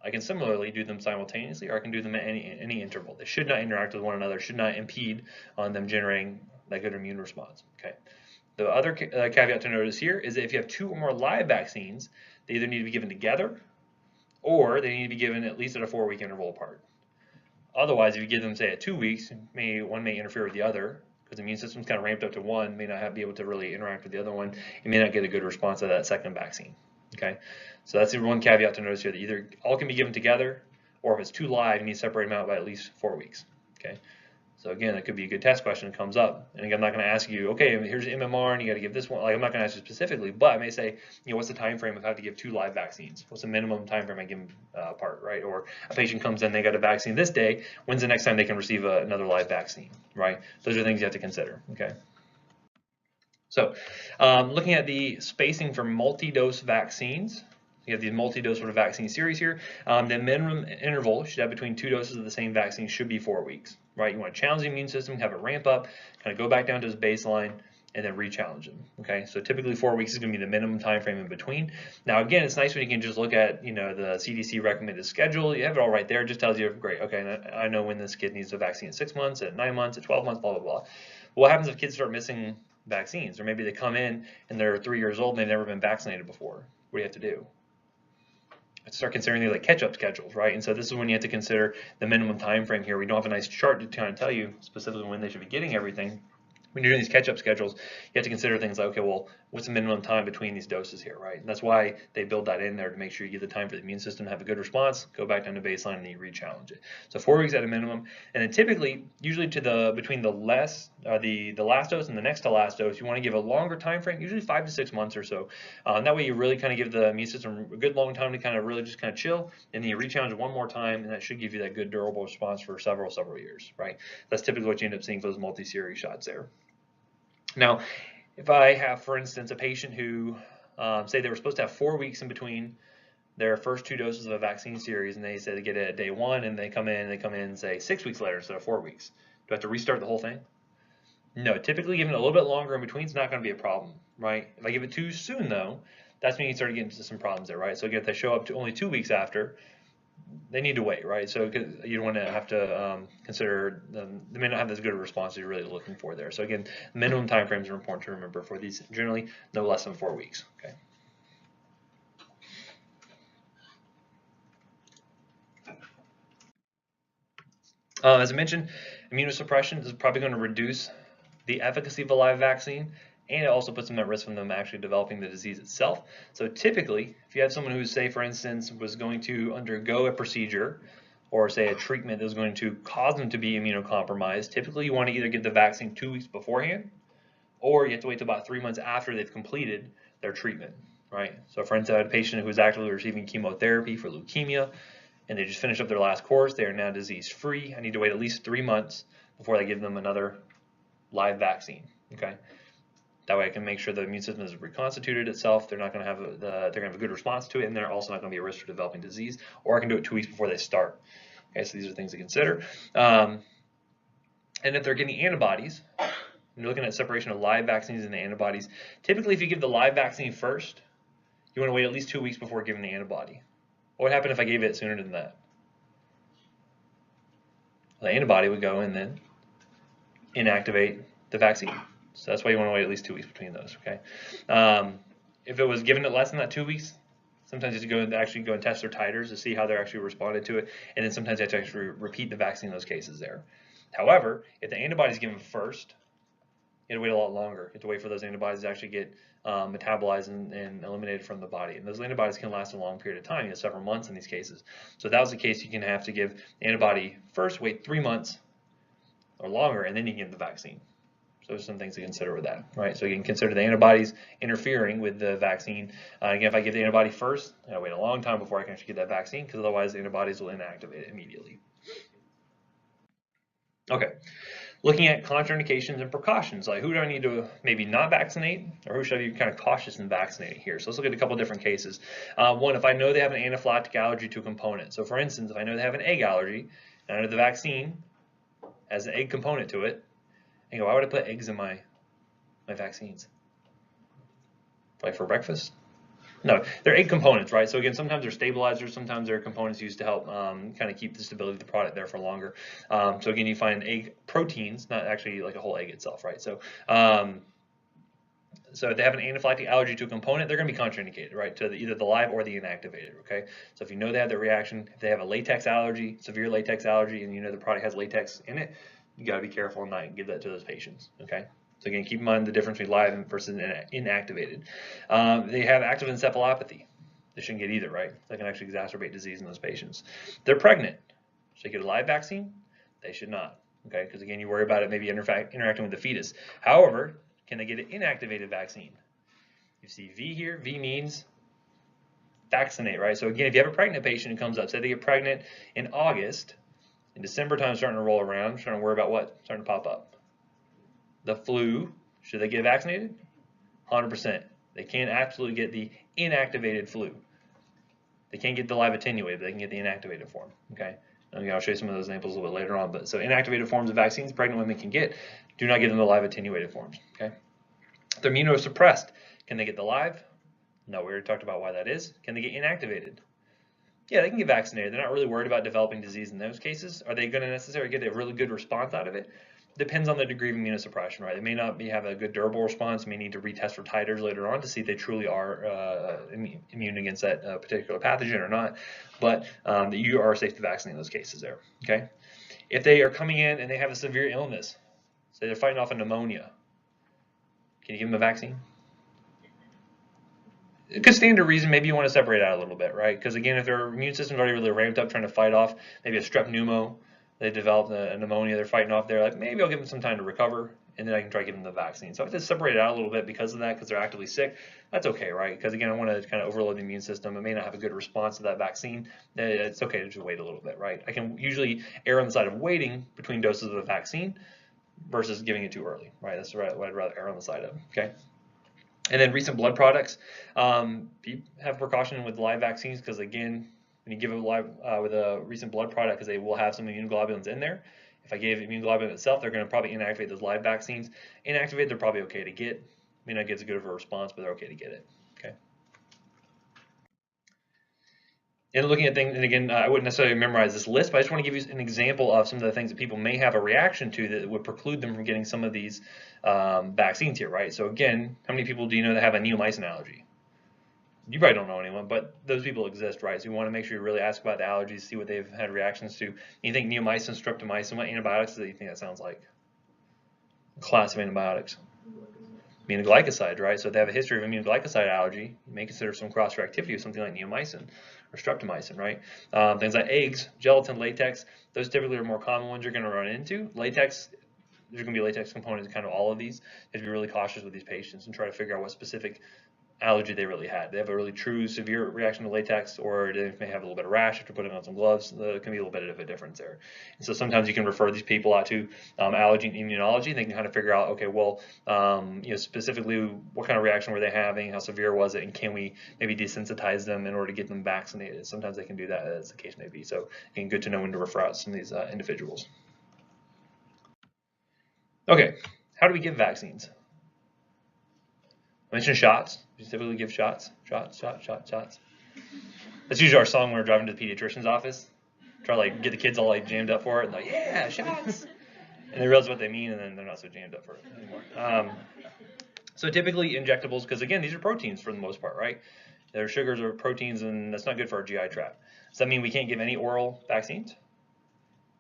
A: I can similarly do them simultaneously, or I can do them at any interval. They should not interact with one another, should not impede on them generating that good immune response. Okay. The other caveat to notice here is that if you have 2 or more live vaccines, they either need to be given together or they need to be given at least at a 4-week interval apart. Otherwise, if you give them, say, at 2 weeks, one may interfere with the other because the immune system's kind of ramped up to one, may not be able to really interact with the other one. You may not get a good response to that second vaccine. Okay, so that's the one caveat to notice here, that either all can be given together, or if it's 2 live, you need to separate them out by at least 4 weeks. Okay, so again, that could be a good test question that comes up. And again, I'm not going to ask you, okay, here's MMR, and you got to give this one. Like, I'm not going to ask you specifically, but I may say, what's the time frame if I have to give 2 live vaccines? What's the minimum time frame I give them apart, right? Or a patient comes in, they got a vaccine this day. When's the next time they can receive another live vaccine, right? Those are things you have to consider. Okay. So, looking at the spacing for multi-dose vaccines, you have these multi-dose sort of vaccine series here. The minimum interval should have between 2 doses of the same vaccine should be 4 weeks, right? You want to challenge the immune system, have it ramp up, kind of go back down to its baseline, and then re-challenge them. Okay, so typically 4 weeks is going to be the minimum time frame in between. Now, again, it's nice when you can just look at the CDC recommended schedule. You have it all right there. It just tells you, great, okay, I know when this kid needs a vaccine at 6 months, at 9 months, at 12 months, blah blah blah. What happens if kids start missing vaccines, or maybe they come in and they're 3 years old and they've never been vaccinated before? What do you have to do? Start considering things like catch-up schedules, right? And so this is when you have to consider the minimum time frame here. We don't have a nice chart to kind of tell you specifically when they should be getting everything. When you're doing these catch-up schedules, you have to consider things like, okay, well, what's the minimum time between these doses here, right? And that's why they build that in there, to make sure you give the time for the immune system to have a good response, go back down to baseline, and then you re-challenge it. So 4 weeks at a minimum, and then typically, usually between the last dose and the next to last dose, you want to give a longer time frame, usually 5 to 6 months or so. That way, you really kind of give the immune system a good long time to kind of really just kind of chill, and then you re-challenge it one more time, and that should give you that good durable response for several years, right? That's typically what you end up seeing for those multi-series shots there. Now, if I have, for instance, a patient who, say they were supposed to have 4 weeks in between their first 2 doses of a vaccine series, and they said they get it at day 1, and they come in, say, 6 weeks later instead of 4 weeks. Do I have to restart the whole thing? No, typically giving it a little bit longer in between is not going to be a problem, right? If I give it too soon, though, that's when you start getting into some problems there, right? So again, if they show up to only 2 weeks after, they need to wait, right? So you don't want to have to consider they may not have as good a response as you're really looking for there. So again, minimum time frames are important to remember for these. Generally, no less than 4 weeks. Okay. As I mentioned, immunosuppression is probably going to reduce the efficacy of a live vaccine and it also puts them at risk from them actually developing the disease itself. So typically, if you have someone who, say, for instance, was going to undergo a procedure or say a treatment that was going to cause them to be immunocompromised, typically you want to either give the vaccine 2 weeks beforehand, or you have to wait till about 3 months after they've completed their treatment, right? So for instance, I had a patient who was actively receiving chemotherapy for leukemia, and they just finished up their last course. They are now disease-free. I need to wait at least 3 months before I give them another live vaccine, okay? That way I can make sure the immune system has reconstituted itself. They're not going to have they're going to have a good response to it, and they're also not going to be at risk for developing disease. Or I can do it 2 weeks before they start. Okay, so these are things to consider. And if they're getting antibodies, when you're looking at separation of live vaccines and the antibodies, typically if you give the live vaccine first, you want to wait at least 2 weeks before giving the antibody. What would happen if I gave it sooner than that? The antibody would go and then inactivate the vaccine. So that's why you want to wait at least 2 weeks between those, okay? If it was given it less than that 2 weeks, sometimes you have to actually go and test their titers to see how they're actually responded to it, and then sometimes you have to actually repeat the vaccine in those cases there. However, if the antibody is given first, you have to wait a lot longer. You have to wait for those antibodies to actually get metabolized and eliminated from the body. And those antibodies can last a long period of time, several months in these cases. So if that was the case, you can have to give the antibody first, wait 3 months or longer, and then you can give the vaccine. So there's some things to consider with that, right? So you can consider the antibodies interfering with the vaccine. Again, if I give the antibody first, I wait a long time before I can actually get that vaccine, because otherwise the antibodies will inactivate it immediately. Okay, looking at contraindications and precautions, like who do I need to maybe not vaccinate, or who should I be kind of cautious in vaccinating here? So let's look at a couple different cases. One, if I know they have an anaphylactic allergy to a component. So for instance, if I know they have an egg allergy, and I know the vaccine has an egg component to it, and go, why would I put eggs in my vaccines? Like for breakfast? No, they're egg components, right? So again, sometimes they're stabilizers, sometimes they're components used to help kind of keep the stability of the product there for longer. So again, you find egg proteins, not actually like a whole egg itself, right? So so if they have an anaphylactic allergy to a component, they're going to be contraindicated, right, to either the live or the inactivated, okay? So if you know they have the reaction, if they have a latex allergy, severe latex allergy, and you know the product has latex in it, you got to be careful and not give that to those patients, okay? So again, keep in mind the difference between live versus inactivated. They have active encephalopathy. They shouldn't get either, right? That can actually exacerbate disease in those patients. They're pregnant. Should they get a live vaccine? They should not, okay? Because again, you worry about it maybe interacting with the fetus. However, can they get an inactivated vaccine? You see V here. V means vaccinate, right? So again, if you have a pregnant patient who comes up, say they get pregnant in August, in December time starting to roll around, starting to worry about what? Starting to pop up. The flu, should they get vaccinated? 100%. They can absolutely get the inactivated flu. They can't get the live attenuated, but they can get the inactivated form, okay? I'll show you some of those examples a little bit later on. But so inactivated forms of vaccines pregnant women can get. Do not give them the live attenuated forms, okay? If they're immunosuppressed, can they get the live? No, we already talked about why that is. Can they get inactivated? Yeah, they can get vaccinated. They're not really worried about developing disease in those cases. Are they going to necessarily get a really good response out of it? Depends on the degree of immunosuppression, right? They may not have a good durable response. May need to retest for titers later on to see if they truly are immune against that particular pathogen or not. But you are safe to vaccinate in those cases there, okay? If they are coming in and they have a severe illness, say they're fighting off a pneumonia, can you give them a vaccine? It could stand to reason. Maybe you want to separate out a little bit, right? Because again, if their immune system's already really ramped up trying to fight off maybe a strep pneumo, they developed a pneumonia, they're fighting off there, like maybe I'll give them some time to recover, and then I can try giving them the vaccine. So if it's separated out a little bit because of that, because they're actively sick, that's okay, right? Because again, I want to kind of overload the immune system. It may not have a good response to that vaccine. It's okay to just wait a little bit, right? I can usually err on the side of waiting between doses of the vaccine versus giving it too early, right? That's what I'd rather err on the side of, okay? And then recent blood products, you have precaution with live vaccines because again, when you give it live with a recent blood product, because they will have some immunoglobulins in there. If I gave immunoglobulin itself, they're going to probably inactivate those live vaccines. Inactivate, they're probably okay to get. May not get as good of a response, but they're okay to get it. Okay. And looking at things, and again, I wouldn't necessarily memorize this list, but I just want to give you an example of some of the things that people may have a reaction to that would preclude them from getting some of these vaccines here, right? So again, how many people do you know that have a neomycin allergy? You probably don't know anyone, but those people exist, right? So you want to make sure you really ask about the allergies, see what they've had reactions to. You think neomycin, streptomycin, what antibiotics do you think that sounds like? Class of antibiotics. aminoglycosides, right? So if they have a history of aminoglycoside allergy, you may consider some cross-reactivity with something like neomycin or streptomycin, right? Things like eggs, gelatin, latex, those typically are more common ones you're going to run into. Latex, there's going to be latex components in kind of all of these. You have to be really cautious with these patients and try to figure out what specific allergy they really had. They have a really true severe reaction to latex, or they may have a little bit of rash after putting on some gloves. There can be a little bit of a difference there. And so sometimes you can refer these people out to allergy and immunology, and they can kind of figure out, okay, well, specifically what kind of reaction were they having, how severe was it, and can we maybe desensitize them in order to get them vaccinated? Sometimes they can do that, as the case may be. So again, good to know when to refer out some of these individuals. Okay, how do we give vaccines? I mentioned shots. We typically give shots. Shots. That's usually our song when we're driving to the pediatrician's office. Try to like get the kids all like jammed up for it and like, yeah, shots. And they realize what they mean, and then they're not so jammed up for it anymore. So typically injectables, because again, these are proteins for the most part, right? They're sugars or proteins, and that's not good for our GI tract. Does that mean we can't give any oral vaccines?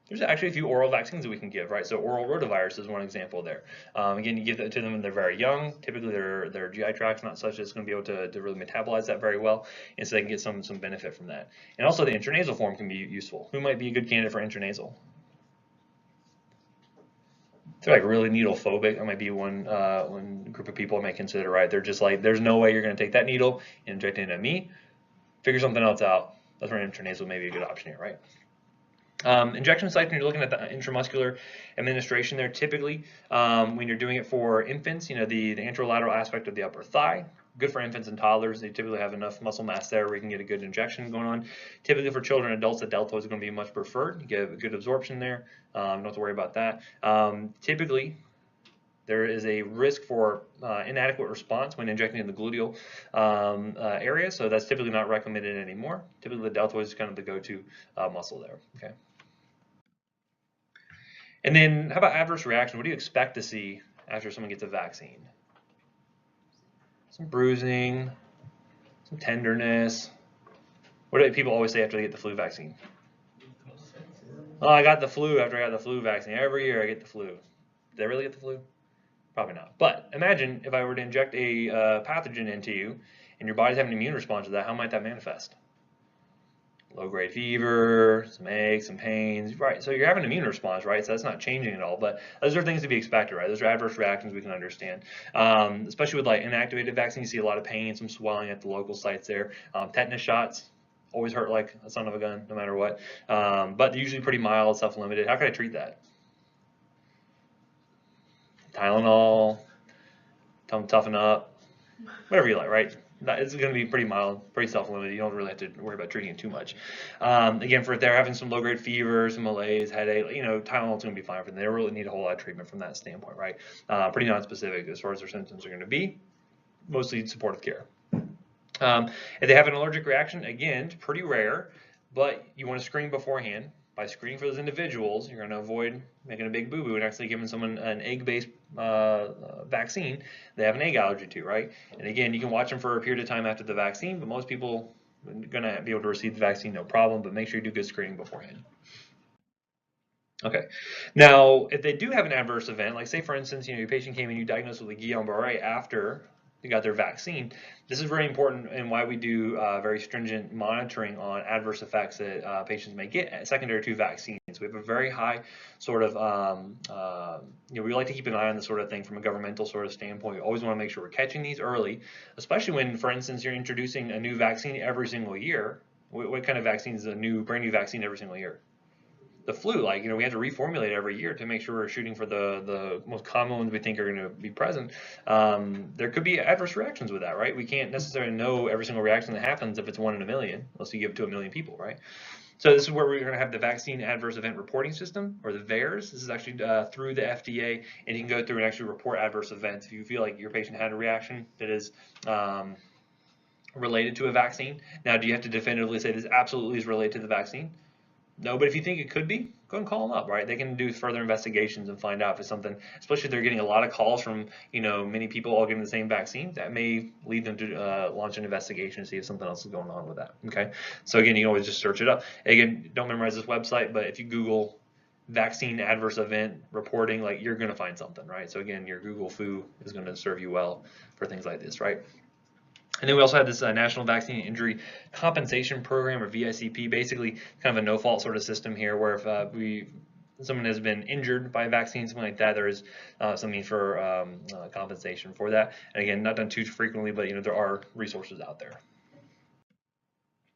A: There's actually a few oral vaccines that we can give, right? So oral rotavirus is one example there. Again, you give that to them when they're very young. Typically, their GI tract's not such that it's going to be able to really metabolize that very well, and so they can get some benefit from that. And also, the intranasal form can be useful. Who might be a good candidate for intranasal? If they're like really needle phobic, that might be one group of people I might consider, right? They're just like, there's no way you're going to take that needle and inject it into me. Figure something else out. That's where intranasal may be a good option here, right? Injection sites, when you're looking at the intramuscular administration there, typically when you're doing it for infants, the anterolateral aspect of the upper thigh, good for infants and toddlers. They typically have enough muscle mass there where you can get a good injection going on. Typically for children and adults, the deltoid is going to be much preferred. You get a good absorption there. Don't have to worry about that. Typically, there is a risk for inadequate response when injecting in the gluteal area, so that's typically not recommended anymore. Typically, the deltoid is kind of the go-to muscle there. Okay. And then, how about adverse reaction? What do you expect to see after someone gets a vaccine? Some bruising, some tenderness. What do people always say after they get the flu vaccine? Oh, I got the flu after I got the flu vaccine. Every year I get the flu. Did they really get the flu? Probably not. But imagine if I were to inject a pathogen into you and your body's having an immune response to that, how might that manifest? Low-grade fever, some aches, some pains, right? So you're having an immune response, right? So that's not changing at all, but those are things to be expected, right? Those are adverse reactions we can understand. Especially with like inactivated vaccines, you see a lot of pain, some swelling at the local sites there. Tetanus shots always hurt like a son of a gun, no matter what. But they're usually pretty mild, self-limited. How can I treat that? Tylenol, tell them toughen up, whatever you like, right? It's going to be pretty mild, pretty self-limited. You don't really have to worry about treating it too much. Again, if they're having some low-grade fever, some malaise, headache, Tylenol's going to be fine for them. They don't really need a whole lot of treatment from that standpoint, right? Pretty non-specific as far as their symptoms are going to be. Mostly supportive care. If they have an allergic reaction, again, it's pretty rare, but you want to screen beforehand. By screening for those individuals, you're going to avoid making a big boo-boo and actually giving someone an egg-based vaccine they have an egg allergy to, right? And again, you can watch them for a period of time after the vaccine, but most people are going to be able to receive the vaccine no problem, but make sure you do good screening beforehand. Okay, now if they do have an adverse event, like say for instance, your patient came and you diagnosed with a Guillain-Barré after they got their vaccine, this is very important and why we do very stringent monitoring on adverse effects that patients may get secondary to vaccines. We have a very high sort of, we like to keep an eye on this sort of thing from a governmental sort of standpoint. We always want to make sure we're catching these early, especially when, for instance, you're introducing a new vaccine every single year. What kind of vaccine is a brand new vaccine every single year? The flu, we have to reformulate every year to make sure we're shooting for the most common ones we think are going to be present. There could be adverse reactions with that, right? We can't necessarily know every single reaction that happens if it's 1 in a million, unless you give it to 1 million people, right? So this is where we're going to have the Vaccine Adverse Event Reporting System, or the VAERS. This is actually through the FDA, and you can go through and actually report adverse events. If you feel like your patient had a reaction that is related to a vaccine. Now, do you have to definitively say this absolutely is related to the vaccine? No, but if you think it could be, go and call them up, right? They can do further investigations and find out if it's something, especially if they're getting a lot of calls from, many people all getting the same vaccine, that may lead them to launch an investigation to see if something else is going on with that, okay? So again, you can always just search it up. Again, don't memorize this website, but if you Google vaccine adverse event reporting, like you're going to find something, right? So again, your Google Foo is going to serve you well for things like this, right? And then we also have this National Vaccine Injury Compensation Program, or VICP, basically kind of a no-fault sort of system here, where if someone has been injured by a vaccine, something like that, there is something for compensation for that. And again, not done too frequently, but there are resources out there.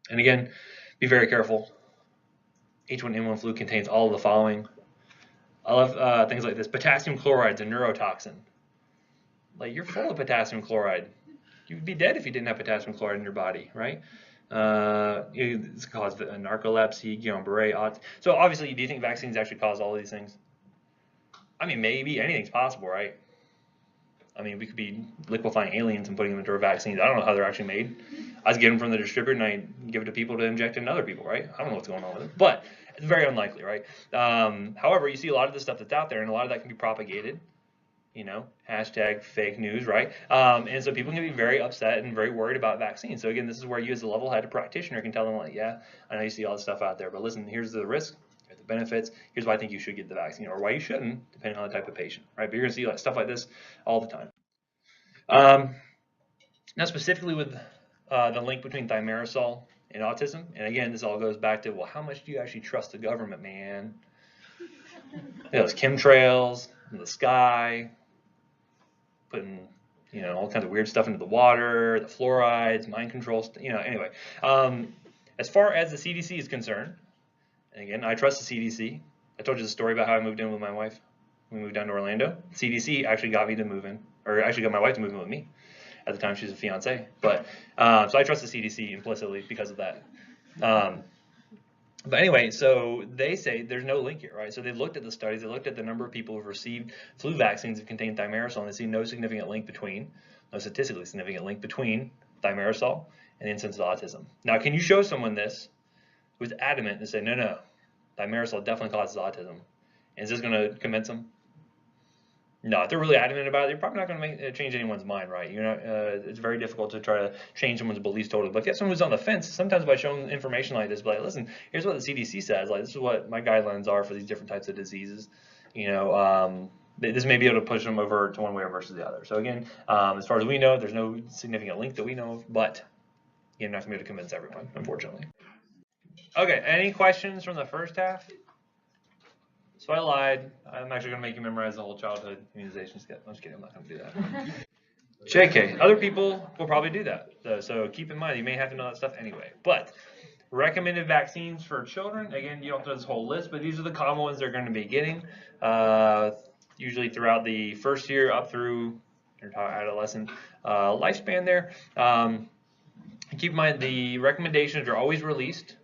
A: And again, be very careful. H1N1 flu contains all of the following. I love things like this. Potassium chloride is a neurotoxin. Like, you're full of potassium chloride. You'd be dead if you didn't have potassium chloride in your body, right? It's caused narcolepsy, Guillain-Barré. So obviously, do you think vaccines actually cause all of these things? I mean, maybe anything's possible, right? I mean, we could be liquefying aliens and putting them into our vaccines. I don't know how they're actually made. I just get them from the distributor and I give it to people to inject in other people, right? I don't know what's going on with it, but it's very unlikely, right? However, you see a lot of the stuff that's out there, and a lot of that can be propagated. Hashtag fake news, right? And so people can be very upset and very worried about vaccines. So again, this is where you as a level-headed practitioner can tell them, like, yeah, I know you see all this stuff out there, but listen, here's the risk, here's the benefits, here's why I think you should get the vaccine, or why you shouldn't, depending on the type of patient, right? But you're gonna see stuff like this all the time. Now specifically with the link between thimerosal and autism, and again, this all goes back to, well, how much do you actually trust the government, man? Those chemtrails in the sky, putting all kinds of weird stuff into the water, the fluorides, mind control, anyway. As far as the CDC is concerned, and again, I trust the CDC. I told you the story about how I moved in with my wife. We moved down to Orlando. CDC actually got me to move in, or actually got my wife to move in with me. At the time, she was a fiance. But so I trust the CDC implicitly because of that. But anyway, so they say there's no link here, right? So they looked at the studies, they looked at the number of people who've received flu vaccines that contain thimerosal, and they see no significant link between, no statistically significant link between thimerosal and the incidence of autism. Now, can you show someone this who's adamant and say, no, thimerosal definitely causes autism? And is this going to convince them? No, if they're really adamant about it, you're probably not going to change anyone's mind, right? It's very difficult to try to change someone's beliefs totally. But if you have someone who's on the fence, sometimes by showing information like this, like, listen, here's what the CDC says. Like, this is what my guidelines are for these different types of diseases. This may be able to push them over to one way versus the other. So again, as far as we know, there's no significant link that we know of, but you're not going to be able to convince everyone, unfortunately. Okay, any questions from the first half? So I lied. I'm actually going to make you memorize the whole childhood immunization schedule. I'm just kidding. I'm not going to do that. JK. Other people will probably do that. So keep in mind, you may have to know that stuff anyway. But recommended vaccines for children. Again, you don't have to know this whole list, but these are the common ones they're going to be getting. Usually throughout the first year up through adolescent lifespan there. Keep in mind, the recommendations are always released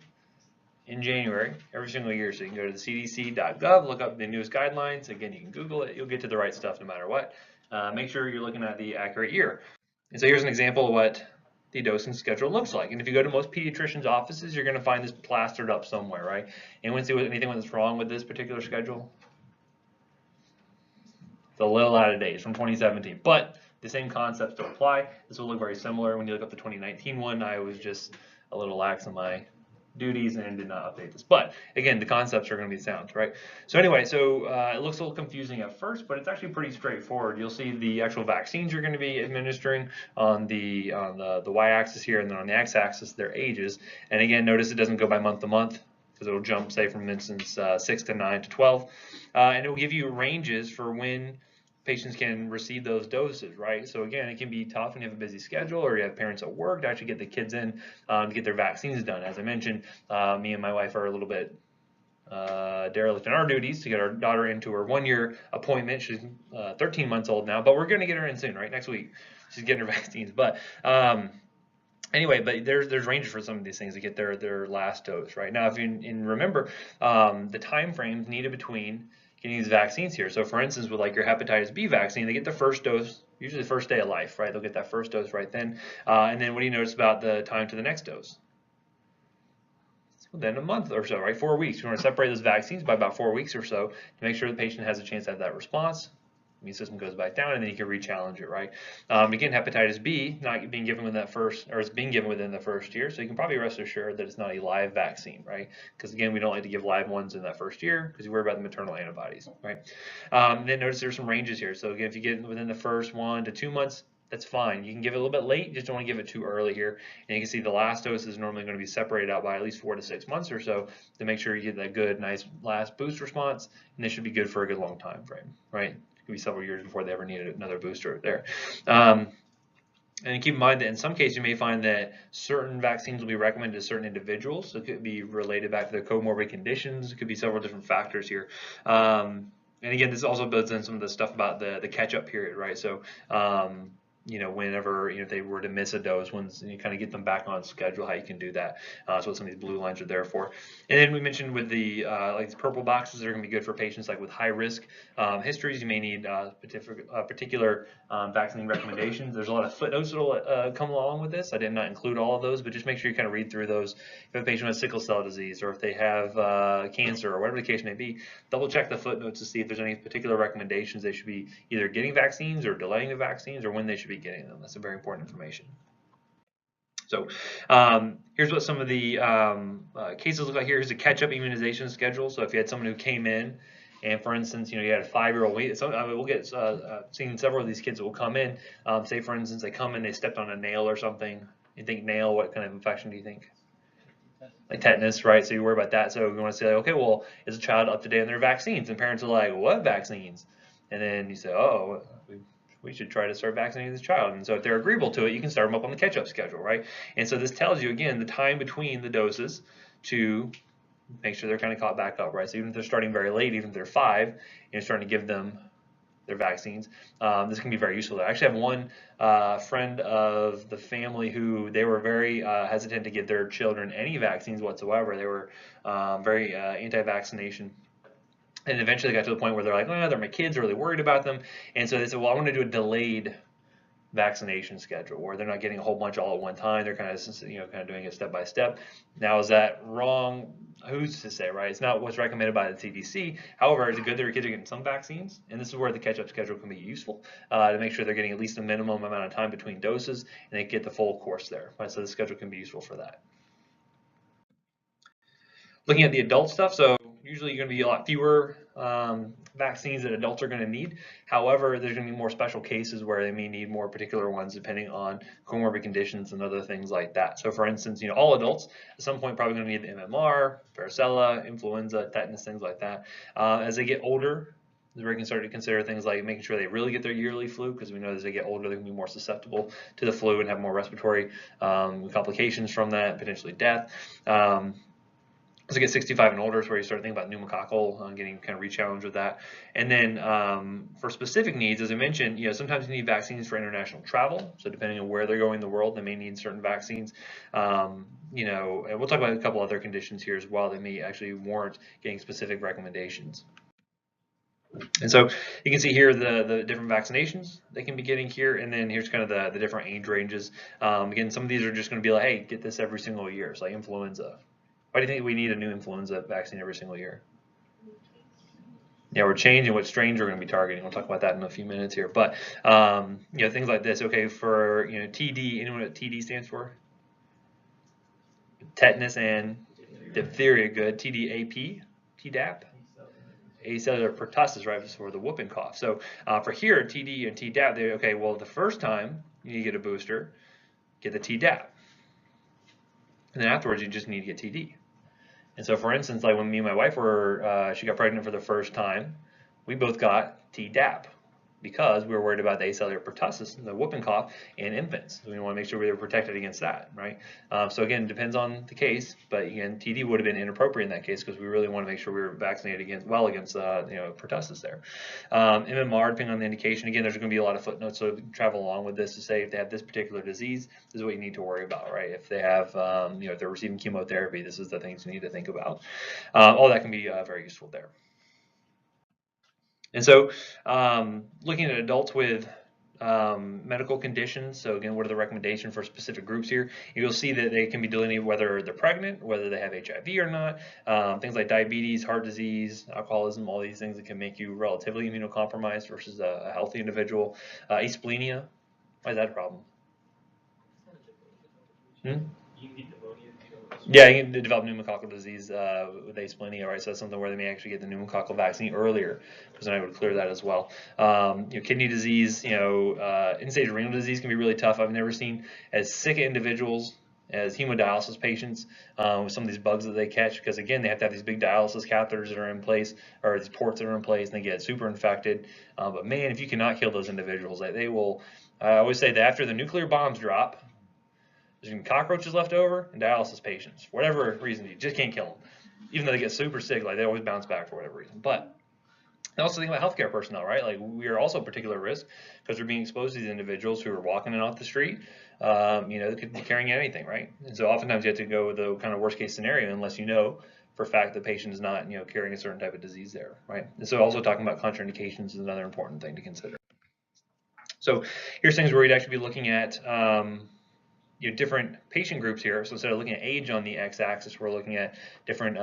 A: in January every single year. So you can go to the cdc.gov, look up the newest guidelines. Again, you can Google it. You'll get to the right stuff no matter what. Make sure you're looking at the accurate year. And so here's an example of what the dosing schedule looks like. And if you go to most pediatricians' offices, you're going to find this plastered up somewhere, right? Anyone see anything that's wrong with this particular schedule? It's a little out of date. It's from 2017. But the same concepts still apply. This will look very similar. When you look up the 2019 one, I was just a little lax on my duties and did not update this. But again, the concepts are going to be sound, right? So anyway, it looks a little confusing at first, but it's actually pretty straightforward. You'll see the actual vaccines you're going to be administering on the y-axis here, and then on the x-axis their ages. And again, notice it doesn't go by month to month, because it'll jump, say, from instance 6 to 9 to 12, and it will give you ranges for when patients can receive those doses, right? So again, it can be tough when you have a busy schedule or you have parents at work to actually get the kids in to get their vaccines done. As I mentioned, me and my wife are a little bit derelict in our duties to get our daughter into her 1-year appointment. She's 13 months old now, but we're going to get her in soon, right? Next week, she's getting her vaccines. But anyway, but there's ranges for some of these things to get their last dose, right? Now, if you remember, the time frames needed between getting these vaccines here. So for instance, with like your hepatitis B vaccine, they get the first dose, usually the first day of life, right? They'll get that first dose right then. And then what do you notice about the time to the next dose? Then a month or so, right? 4 weeks. We want to separate those vaccines by about 4 weeks or so to make sure the patient has a chance to have that response. immune system goes back down, and then you can re-challenge it, right? Again, hepatitis B not being given within that first, or it's being given within the first year, so you can probably rest assured that it's not a live vaccine, right? Because again, we don't like to give live ones in that first year because you worry about the maternal antibodies, right? Then notice there's some ranges here. So again, if you get within the first 1 to 2 months, that's fine. You can give it a little bit late, you just don't want to give it too early here. And you can see the last dose is normally going to be separated out by at least 4 to 6 months or so to make sure you get that good, nice last boost response, and they should be good for a good long time frame, right? It could be several years before they ever needed another booster there. And keep in mind that in some cases you may find that certain vaccines will be recommended to certain individuals. So it could be related back to their comorbid conditions. It could be several different factors here. And again, this also builds in some of the stuff about the catch-up period, right? So you know, whenever, you know, they were to miss a dose, once you kind of get them back on schedule, how you can do that. That's what some of these blue lines are there for. And then we mentioned with the like the purple boxes, they're going to be good for patients like with high risk histories. You may need particular vaccine recommendations. There's a lot of footnotes that'll come along with this. I did not include all of those, but just make sure you kind of read through those. If a patient has sickle cell disease, or if they have cancer, or whatever the case may be, double check the footnotes to see if there's any particular recommendations they should be either getting vaccines or delaying the vaccines, or when they should be getting them. That's a very important information. So here's what some of the cases look like here. Here's a catch-up immunization schedule. So if you had someone who came in, and for instance, you know, you had a 5-year-old, so we'll get seen several of these kids that will come in. Say for instance, they come in, they stepped on a nail or something. You think nail? What kind of infection do you think? Like tetanus, right? So you worry about that. So we want to say, like, okay, well, is a child up to date on their vaccines? And parents are like, what vaccines? And then you say, oh, we should try to start vaccinating this child. And so if they're agreeable to it, you can start them up on the catch-up schedule, right? And so this tells you, again, the time between the doses to make sure they're kind of caught back up, right? So even if they're starting very late, even if they're 5, and you're starting to give them their vaccines, this can be very useful. I actually have one friend of the family who they were very hesitant to give their children any vaccines whatsoever. They were very anti-vaccination. And eventually they got to the point where they're like, oh, they're my kids, are really worried about them. And so they said, well, I want to do a delayed vaccination schedule where they're not getting a whole bunch all at one time. They're kind of, you know, kind of doing it step by step. Now, is that wrong? Who's to say, right? It's not what's recommended by the CDC. However, it's good that your kids are getting some vaccines, and this is where the catch-up schedule can be useful to make sure they're getting at least a minimum amount of time between doses, and they get the full course there. Right? So the schedule can be useful for that. Looking at the adult stuff, so usually you're going to be a lot fewer vaccines that adults are going to need. However, there's going to be more special cases where they may need more particular ones depending on comorbid conditions and other things like that. So for instance, you know, all adults at some point probably going to need the MMR, varicella, influenza, tetanus, things like that. As they get older, we can start to consider things like making sure they really get their yearly flu, because we know as they get older, they can be more susceptible to the flu and have more respiratory complications from that, potentially death. As I get 65 and older is where you start thinking about pneumococcal, getting kind of re-challenged with that. And then for specific needs, as I mentioned, you know, sometimes you need vaccines for international travel. So depending on where they're going in the world, they may need certain vaccines. You know, and we'll talk about a couple other conditions here as well that may actually warrant getting specific recommendations. And so you can see here the different vaccinations they can be getting here, and then here's kind of the different age ranges. Again, some of these are just going to be like, hey, get this every single year. It's like influenza. Why do you think we need a new influenza vaccine every single year? Yeah, we're changing what strains we're going to be targeting. We'll talk about that in a few minutes here. But you know, things like this. Okay, for you know TD, anyone know what TD stands for? Tetanus and diphtheria. Good. TDAP, Tdap. Acellular pertussis, right, for the whooping cough. So for here, TD and Tdap, they okay. Well, the first time you need to get a booster, get the Tdap, and then afterwards you just need to get TD. And so, for instance, like when me and my wife were, she got pregnant for the first time, we both got Tdap because we were worried about the acellular pertussis, the whooping cough, in infants. So we want to make sure we were protected against that, right? So again, it depends on the case, but again, TD would have been inappropriate in that case because we really want to make sure we were vaccinated against you know, pertussis there. MMR, depending on the indication, again, there's going to be a lot of footnotes, so travel along with this to say if they have this particular disease, this is what you need to worry about, right? If they have, you know, if they're receiving chemotherapy, this is the things you need to think about. All that can be very useful there. And so looking at adults with medical conditions. So again, what are the recommendations for specific groups here? You'll see that they can be delineated whether they're pregnant, whether they have HIV or not, things like diabetes, heart disease, alcoholism, all these things that can make you relatively immunocompromised versus a healthy individual. Asplenia, why is that a problem? Hmm?
B: You can get pneumonia.
A: Yeah, you can develop pneumococcal disease with asplenia, right? So that's something where they may actually get the pneumococcal vaccine earlier, because then I would clear that as well. Kidney disease, end-stage renal disease can be really tough. I've never seen as sick individuals as hemodialysis patients with some of these bugs that they catch, because again, they have to have these big dialysis catheters that are in place, or these ports that are in place, and they get super infected. But man, if you cannot kill those individuals, they will. I always say that after the nuclear bombs drop, there's going to be cockroaches left over and dialysis patients. For whatever reason, you just can't kill them. Even though they get super sick, like they always bounce back for whatever reason. But I also think about healthcare personnel, right? Like we are also a particular risk because we're being exposed to these individuals who are walking in off the street. They could be carrying anything, right? And so oftentimes you have to go with the kind of worst case scenario unless you know for a fact the patient is not, carrying a certain type of disease there, right? And so also talking about contraindications is another important thing to consider. So here's things where you'd actually be looking at different patient groups here. So instead of looking at age on the x-axis, we're looking at different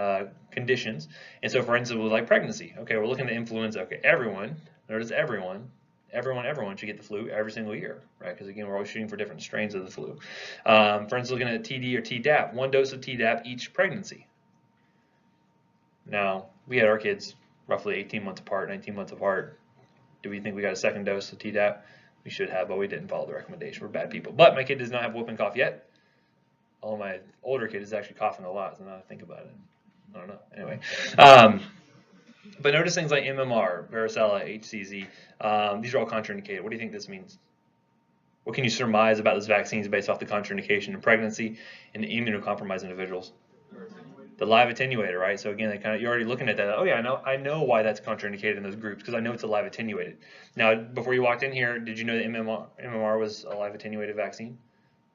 A: conditions. And so for instance, with like pregnancy, okay, we're looking at influenza. Okay, everyone should get the flu every single year, right? Because again, we're always shooting for different strains of the flu. For instance, looking at TD or Tdap, 1 dose of Tdap each pregnancy. Now, we had our kids roughly 18 months apart, 19 months apart. Do we think we got a second dose of Tdap? We should have, but we didn't follow the recommendation. We're bad people. But my kid does not have whooping cough yet. All my older kid is actually coughing a lot, so now I think about it. I don't know. Anyway. But notice things like MMR, varicella, HCZ. These are all contraindicated. What do you think this means? What can you surmise about these vaccines based off the contraindication in pregnancy and immunocompromised individuals? The live attenuator, right? So again, you're already looking at that. Oh yeah, I know why that's contraindicated in those groups because I know it's a live attenuated. Now, before you walked in here, did you know that MMR was a live attenuated vaccine?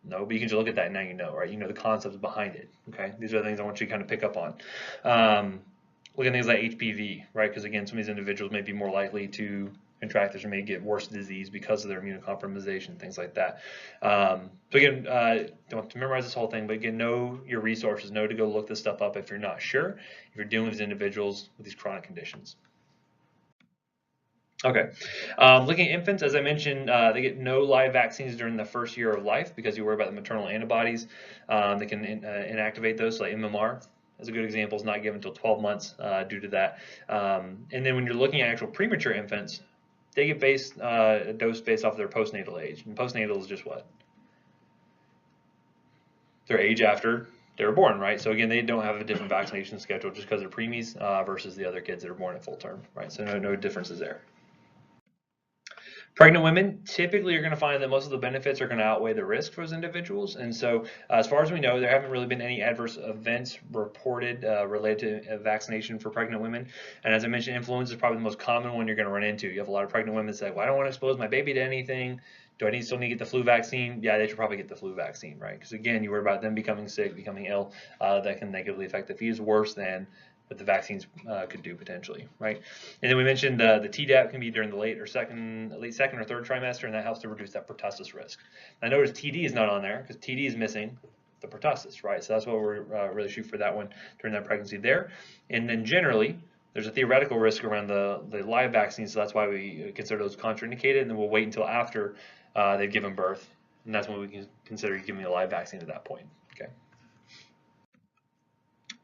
A: No, but you can just look at that and now you know, right? You know the concepts behind it. Okay, these are the things I want you to kind of pick up on. Look at things like HPV, right? Because again, some of these individuals may be more likely to contract this or may get worse disease because of their immunocompromisation, things like that. So again, don't have to memorize this whole thing, but again, know your resources, know to go look this stuff up if you're not sure, if you're dealing with these individuals with these chronic conditions. Okay, looking at infants, as I mentioned, they get no live vaccines during the first year of life because you worry about the maternal antibodies. They can inactivate those, so like MMR. As a good example, is not given until 12 months due to that. And then when you're looking at actual premature infants, they get dose based off their postnatal age. And postnatal is just what? Their age after they were born, right? So again, they don't have a different vaccination schedule just because they're preemies versus the other kids that are born at full term, right? So no differences there. Pregnant women, typically you're going to find that most of the benefits are going to outweigh the risk for those individuals. And so as far as we know, there haven't really been any adverse events reported related to vaccination for pregnant women. And as I mentioned, influenza is probably the most common one you're going to run into. You have a lot of pregnant women that say, well, I don't want to expose my baby to anything. Do I still need to get the flu vaccine? Yeah, they should probably get the flu vaccine, right? Because again, you worry about them becoming sick, becoming ill. That can negatively affect the fetus worse than what the vaccines could do potentially, right? And then we mentioned the Tdap can be during the late second or third trimester, and that helps to reduce that pertussis risk. Now notice TD is not on there because TD is missing the pertussis, right? So that's what we're really shoot for that one during that pregnancy there. And then generally, there's a theoretical risk around the live vaccines, so that's why we consider those contraindicated, and then we'll wait until after they've given birth, and that's when we can consider giving a live vaccine at that point, okay?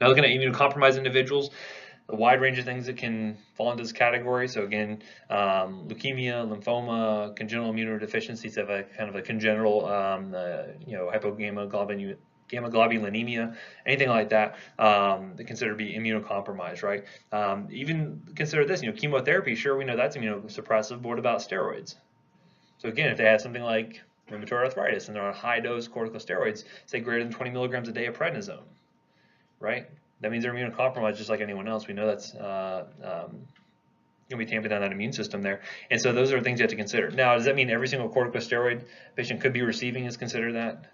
A: Now looking at immunocompromised individuals, a wide range of things that can fall into this category. So again, leukemia, lymphoma, congenital immunodeficiencies have a kind of a congenital, hypogammaglobulinemia, anything like that, they consider to be immunocompromised, right? Even consider this, chemotherapy. Sure, we know that's immunosuppressive, but what about steroids? So again, if they have something like rheumatoid arthritis and they're on high dose corticosteroids, say greater than 20 milligrams a day of prednisone, right? That means they're immunocompromised just like anyone else. We know that's going to be tamping down that immune system there. And so those are things you have to consider. Now, does that mean every single corticosteroid patient could be receiving is considered that?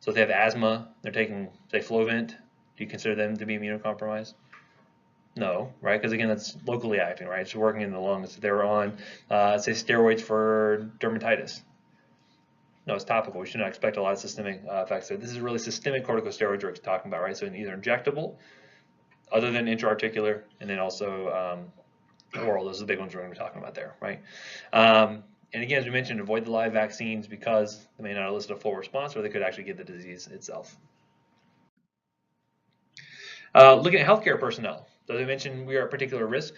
A: So if they have asthma, they're taking, say, Flovent, do you consider them to be immunocompromised? No, right? Because again, that's locally acting, right? It's working in the lungs. They're on, say, steroids for dermatitis. No, it's topical. We should not expect a lot of systemic effects there. This is really systemic corticosteroids we're talking about, right? So either injectable, other than intra-articular, and then also oral. Those are the big ones we're going to be talking about there, right? And again, as we mentioned, avoid the live vaccines because they may not elicit a full response, or they could actually get the disease itself. Looking at healthcare personnel. So as I mentioned, we are at particular risk,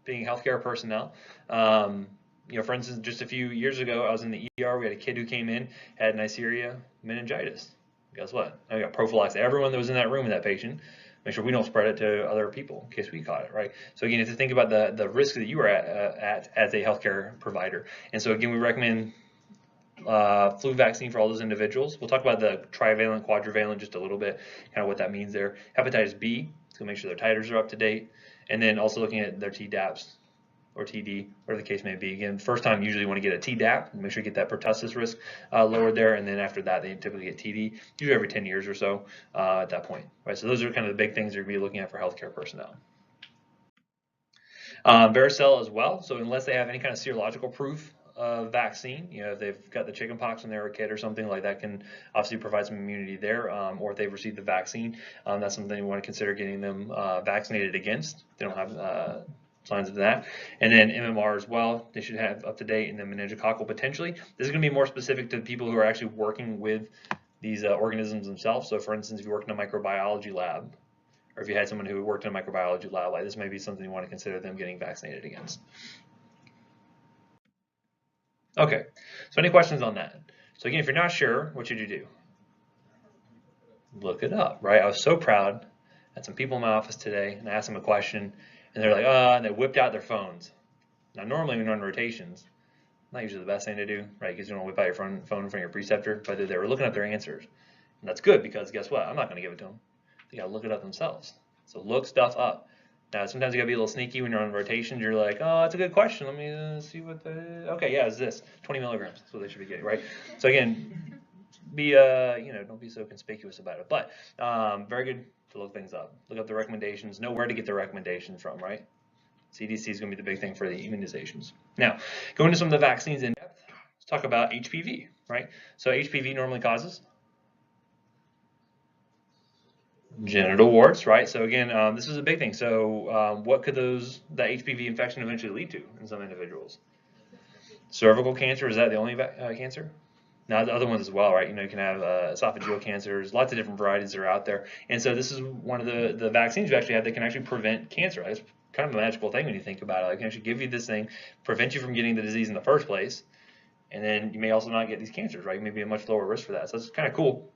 A: being healthcare personnel. You know, for instance, just a few years ago, I was in the ER. We had a kid who came in, had Neisseria meningitis. Guess what? I got prophylaxis. Everyone that was in that room with that patient, make sure we don't spread it to other people in case we caught it, right? So again, you have to think about the risk that you are at as a healthcare provider. And so again, we recommend flu vaccine for all those individuals. We'll talk about the trivalent, quadrivalent just a little bit, kind of what that means there. Hepatitis B, so make sure their titers are up to date. And then also looking at their Tdaps or TD, whatever the case may be. Again, first time usually you want to get a Tdap, make sure you get that pertussis risk lowered there, and then after that they typically get TD, usually every 10 years or so at that point. Right, so those are kind of the big things you're going to be looking at for healthcare personnel. Varicella as well, so unless they have any kind of serological proof of vaccine, you know, if they've got the chickenpox when they were a kid or something, like that can obviously provide some immunity there, or if they've received the vaccine, that's something you want to consider getting them vaccinated against. They don't have signs of that. And then MMR as well, they should have up to date, and then meningococcal potentially. This is going to be more specific to people who are actually working with these organisms themselves. So for instance, if you work in a microbiology lab, or if you had someone who worked in a microbiology lab, like this may be something you want to consider them getting vaccinated against. Okay, so any questions on that? So again, if you're not sure, what should you do? Look it up, right? I was so proud. I had some people in my office today, and I asked them a question, and they're like, and they whipped out their phones. Now, normally when you're on rotations, not usually the best thing to do, right? Because you don't whip out your phone in front of your preceptor, but they were looking up their answers. And that's good because guess what? I'm not going to give it to them. They got to look it up themselves. So look stuff up. Now, sometimes you got to be a little sneaky when you're on rotations. You're like, oh, that's a good question. Let me see what the, okay, yeah, it's this, 20 milligrams. That's what they should be getting, right? So again, be, you know, don't be so conspicuous about it. But very good to look things up. Look up the recommendations. Know where to get the recommendations from, right? CDC is going to be the big thing for the immunizations. Now, going into some of the vaccines in depth, let's talk about HPV, right? So HPV normally causes genital warts, right? So again, this is a big thing. So what could the HPV infection eventually lead to in some individuals? Cervical cancer, is that the only cancer? Now the other ones as well, right? You know, you can have esophageal cancers, lots of different varieties that are out there. And so this is one of the vaccines you actually have that can actually prevent cancer. Right? It's kind of a magical thing when you think about it. It can actually give you this thing, prevent you from getting the disease in the first place, and then you may also not get these cancers, right? You may be a much lower risk for that. So it's kind of cool.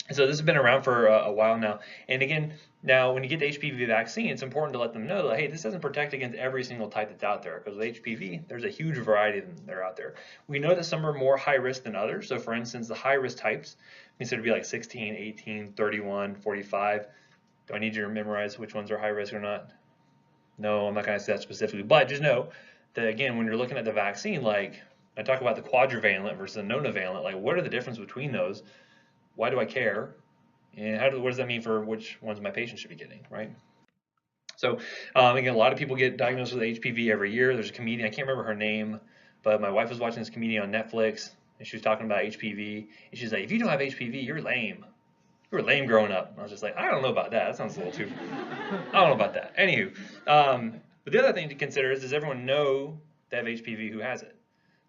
A: So this has been around for a while now. And again, now when you get the HPV vaccine, it's important to let them know that, hey, this doesn't protect against every single type that's out there. Because with HPV, there's a huge variety of them that are out there. We know that some are more high risk than others. So for instance, the high risk types considered to be like 16, 18, 31, 45. Do I need you to memorize which ones are high risk or not? No, I'm not going to say that specifically. But just know that, again, when you're looking at the vaccine, like I talk about the quadrivalent versus the nonavalent, like what are the difference between those? Why do I care? And what does that mean for which ones my patients should be getting, right? So again, a lot of people get diagnosed with HPV every year. There's a comedian, I can't remember her name, but my wife was watching this comedian on Netflix, and she was talking about HPV, and she's like, if you don't have HPV, you're lame. You were lame growing up. And I was just like, I don't know about that. That sounds a little too, I don't know about that. Anywho, but the other thing to consider is, does everyone know they have HPV who has it?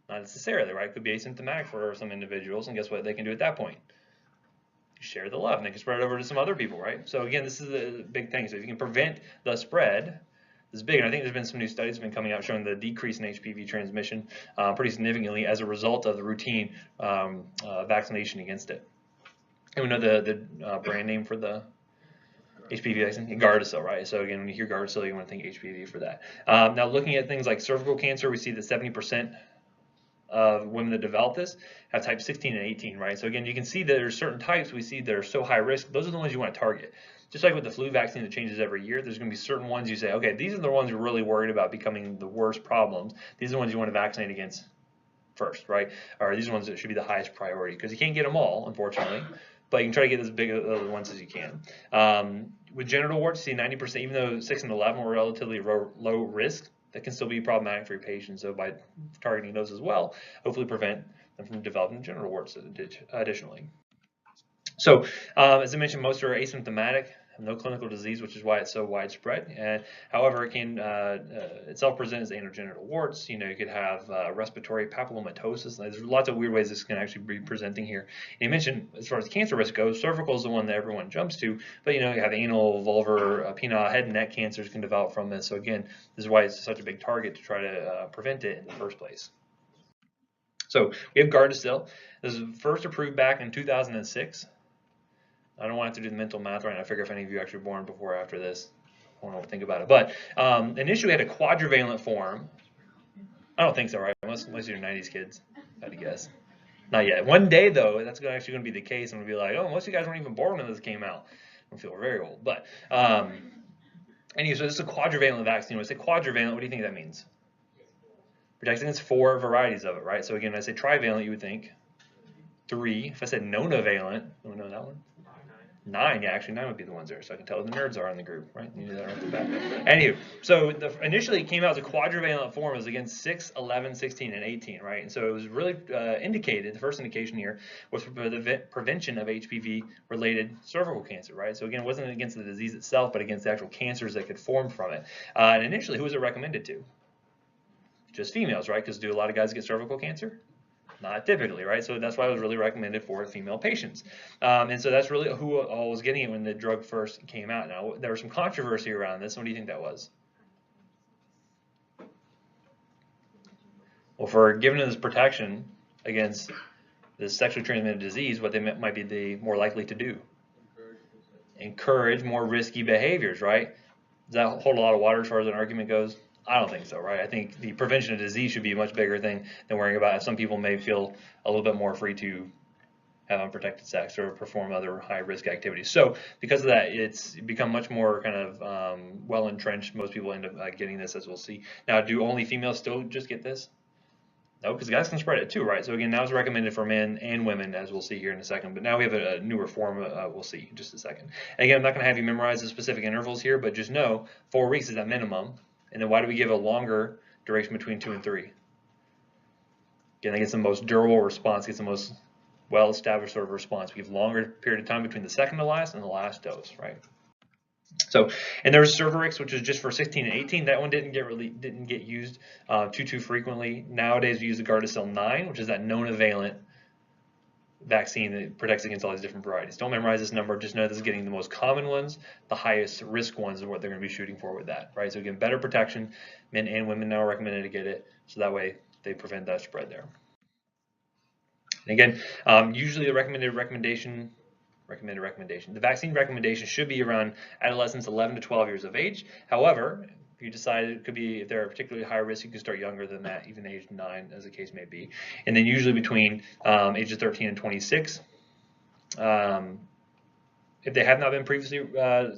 A: Not necessarily, right? It could be asymptomatic for some individuals, and guess what they can do at that point? Share the love, and they can spread it over to some other people, right? So again, this is a big thing. So if you can prevent the spread, this is big. And I think there's been some new studies that have been coming out showing the decrease in HPV transmission pretty significantly as a result of the routine vaccination against it. And we know the brand name for the HPV vaccine, Gardasil, right? So again, when you hear Gardasil, you want to think HPV for that. Now looking at things like cervical cancer, we see that 70% of women that develop this have type 16 and 18, right? So again, you can see that there's certain types we see that are so high risk. Those are the ones you want to target. Just like with the flu vaccine that changes every year, there's going to be certain ones you say, okay, these are the ones you're really worried about becoming the worst problems. These are the ones you want to vaccinate against first, right? Or these are the ones that should be the highest priority, because you can't get them all, unfortunately. but you can try to get as big of the ones as you can. With genital warts, see 90%, even though 6 and 11 were relatively low risk, that can still be problematic for your patients. So by targeting those as well, hopefully prevent them from developing genital warts additionally. So as I mentioned, most are asymptomatic, no clinical disease, which is why it's so widespread. And however, it can itself present as anogenital warts. You know, you could have respiratory papillomatosis. There's lots of weird ways this can actually be presenting here. And you mentioned, as far as cancer risk goes, cervical is the one that everyone jumps to. But you know, you have anal, vulvar, penile, head and neck cancers can develop from this. So again, this is why it's such a big target to try to prevent it in the first place. So we have Gardasil. This was first approved back in 2006. I don't want to do the mental math right now. I figure if any of you actually were born before or after this, I don't know what to think about it. But initially we had a quadrivalent form. I don't think so, right? Unless you're 90s kids, I had to guess. Not yet. One day, though, that's actually going to be the case. I'm going to be like, oh, most of you guys weren't even born when this came out. I feel very old. But anyway, so this is a quadrivalent vaccine. When I say quadrivalent, what do you think that means? Protects against 4 varieties of it, right? So again, when I say trivalent, you would think 3. If I said nonavalent, you know that one? 9, yeah, actually 9 would be the ones there, so I can tell who the nerds are in the group, right? You knew that right off the bat. Anywho, so initially it came out as a quadrivalent form. It was against 6, 11, 16, and 18, right? And so it was really indicated, the first indication here was for the prevention of HPV-related cervical cancer, right? So again, it wasn't against the disease itself, but against the actual cancers that could form from it. And initially, who was it recommended to? Just females, right? Because do a lot of guys get cervical cancer? Not typically, right? So that's why it was really recommended for female patients. And so that's really who all was getting it when the drug first came out. Now, there was some controversy around this. What do you think that was? Well, for giving this protection against this sexually transmitted disease, what they might be more likely to do? Encourage more risky behaviors, right? Does that hold a lot of water as far as an argument goes? I don't think so, right? I think the prevention of disease should be a much bigger thing than worrying about it. Some people may feel a little bit more free to have unprotected sex or perform other high-risk activities. So because of that, it's become much more kind of well-entrenched. Most people end up getting this, as we'll see. Now, do only females still just get this? No, because guys can spread it too, right? So again, now it's recommended for men and women, as we'll see here in a second. But now we have a newer form we'll see in just a second. And again, I'm not going to have you memorize the specific intervals here, but just know 4 weeks is at minimum. And then why do we give a longer duration between 2 and 3? Again, that gets the most durable response, gets the most well-established sort of response. We give longer period of time between the second to last and the last dose, right? So, and there's Cervarix, which is just for 16 and 18. That one didn't get used too frequently. Nowadays, we use the Gardasil 9, which is that nonavalent vaccine that protects against all these different varieties. Don't memorize this number, just know this is getting the most common ones, the highest risk ones is what they're going to be shooting for with that, right? So again, better protection, men and women now are recommended to get it, so that way they prevent that spread there. And again, usually the the vaccine recommendation should be around adolescents 11 to 12 years of age. However, if you decide it could be, if they're particularly high risk, you can start younger than that, even age 9, as the case may be. And then usually between ages 13 and 26. If they have not been previously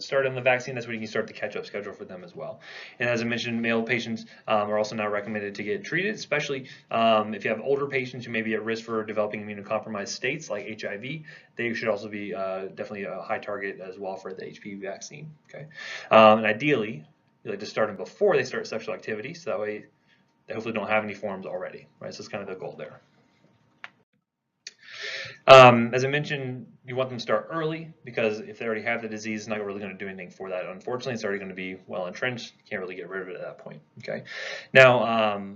A: started on the vaccine, that's when you can start the catch-up schedule for them as well. And as I mentioned, male patients are also now recommended to get treated, especially if you have older patients who may be at risk for developing immunocompromised states like HIV. They should also be definitely a high target as well for the HPV vaccine. Okay, and ideally, you like to start them before they start sexual activity, so that way they hopefully don't have any forms already. Right, so that's kind of the goal there. As I mentioned, you want them to start early because if they already have the disease, it's not really going to do anything for that. Unfortunately, it's already going to be well entrenched. You can't really get rid of it at that point. Okay. Now,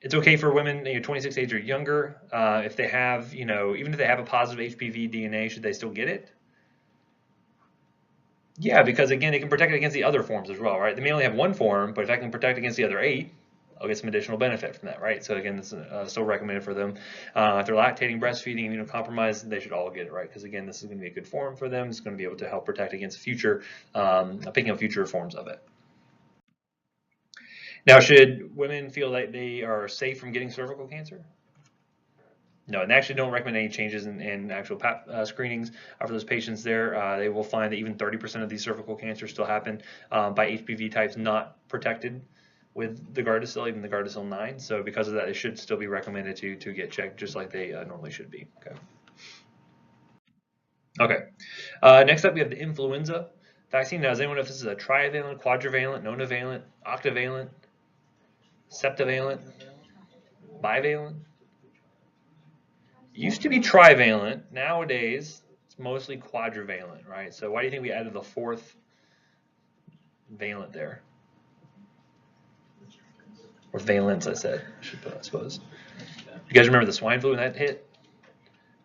A: it's okay for women 26 age or younger if they have, even if they have a positive HPV DNA, should they still get it? Yeah, because again, it can protect against the other forms as well, right? They may only have one form, but if I can protect against the other 8, I'll get some additional benefit from that, right? So again, this is still recommended for them. If they're lactating, breastfeeding, immunocompromised, they should all get it, right? Because again, this is going to be a good form for them. It's going to be able to help protect against future, picking up future forms of it. Now, should women feel like they are safe from getting cervical cancer? No, and they actually don't recommend any changes in actual PAP screenings for those patients there. They will find that even 30% of these cervical cancers still happen by HPV types not protected with the Gardasil, even the Gardasil 9. So because of that, it should still be recommended to get checked just like they normally should be. Okay. Okay. Next up, we have the influenza vaccine. Now, does anyone know if this is a trivalent, quadrivalent, nonavalent, octavalent, septavalent, bivalent? It used to be trivalent. Nowadays, it's mostly quadrivalent, right? So why do you think we added the fourth valent there? Or valence, I said. I should put, I suppose. You guys remember the swine flu when that hit?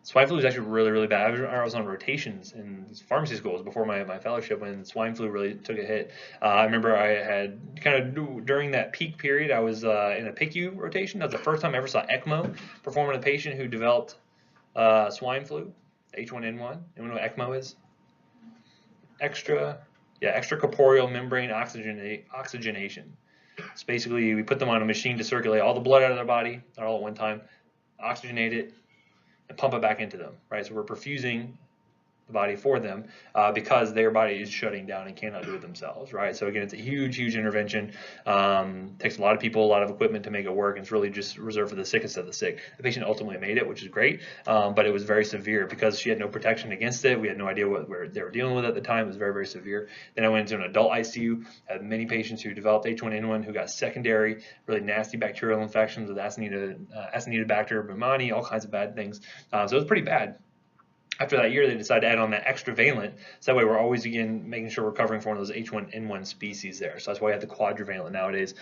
A: Swine flu was actually really, really bad. I was on rotations in pharmacy schools before my fellowship when swine flu really took a hit. I remember I had kind of during that peak period, I was in a PICU rotation. That was the first time I ever saw ECMO perform on a patient who developed swine flu, H1N1. Anyone know what ECMO is? Extracorporeal membrane oxygenation. So basically, we put them on a machine to circulate all the blood out of their body, all at one time, oxygenate it, and pump it back into them, right? So we're perfusing the body for them because their body is shutting down and cannot do it themselves, right? So again, it's a huge, huge intervention. Takes a lot of people, a lot of equipment to make it work. And it's really just reserved for the sickest of the sick. The patient ultimately made it, which is great, but it was very severe because she had no protection against it. We had no idea what they were dealing with at the time. It was very, very severe. Then I went into an adult ICU, had many patients who developed H1N1 who got secondary, really nasty bacterial infections with Acinetobacter baumannii, all kinds of bad things. So it was pretty bad. After that year, they decided to add on that extravalent, so that way we're always, again, making sure we're covering for one of those H1N1 species there. So that's why we have the quadrivalent nowadays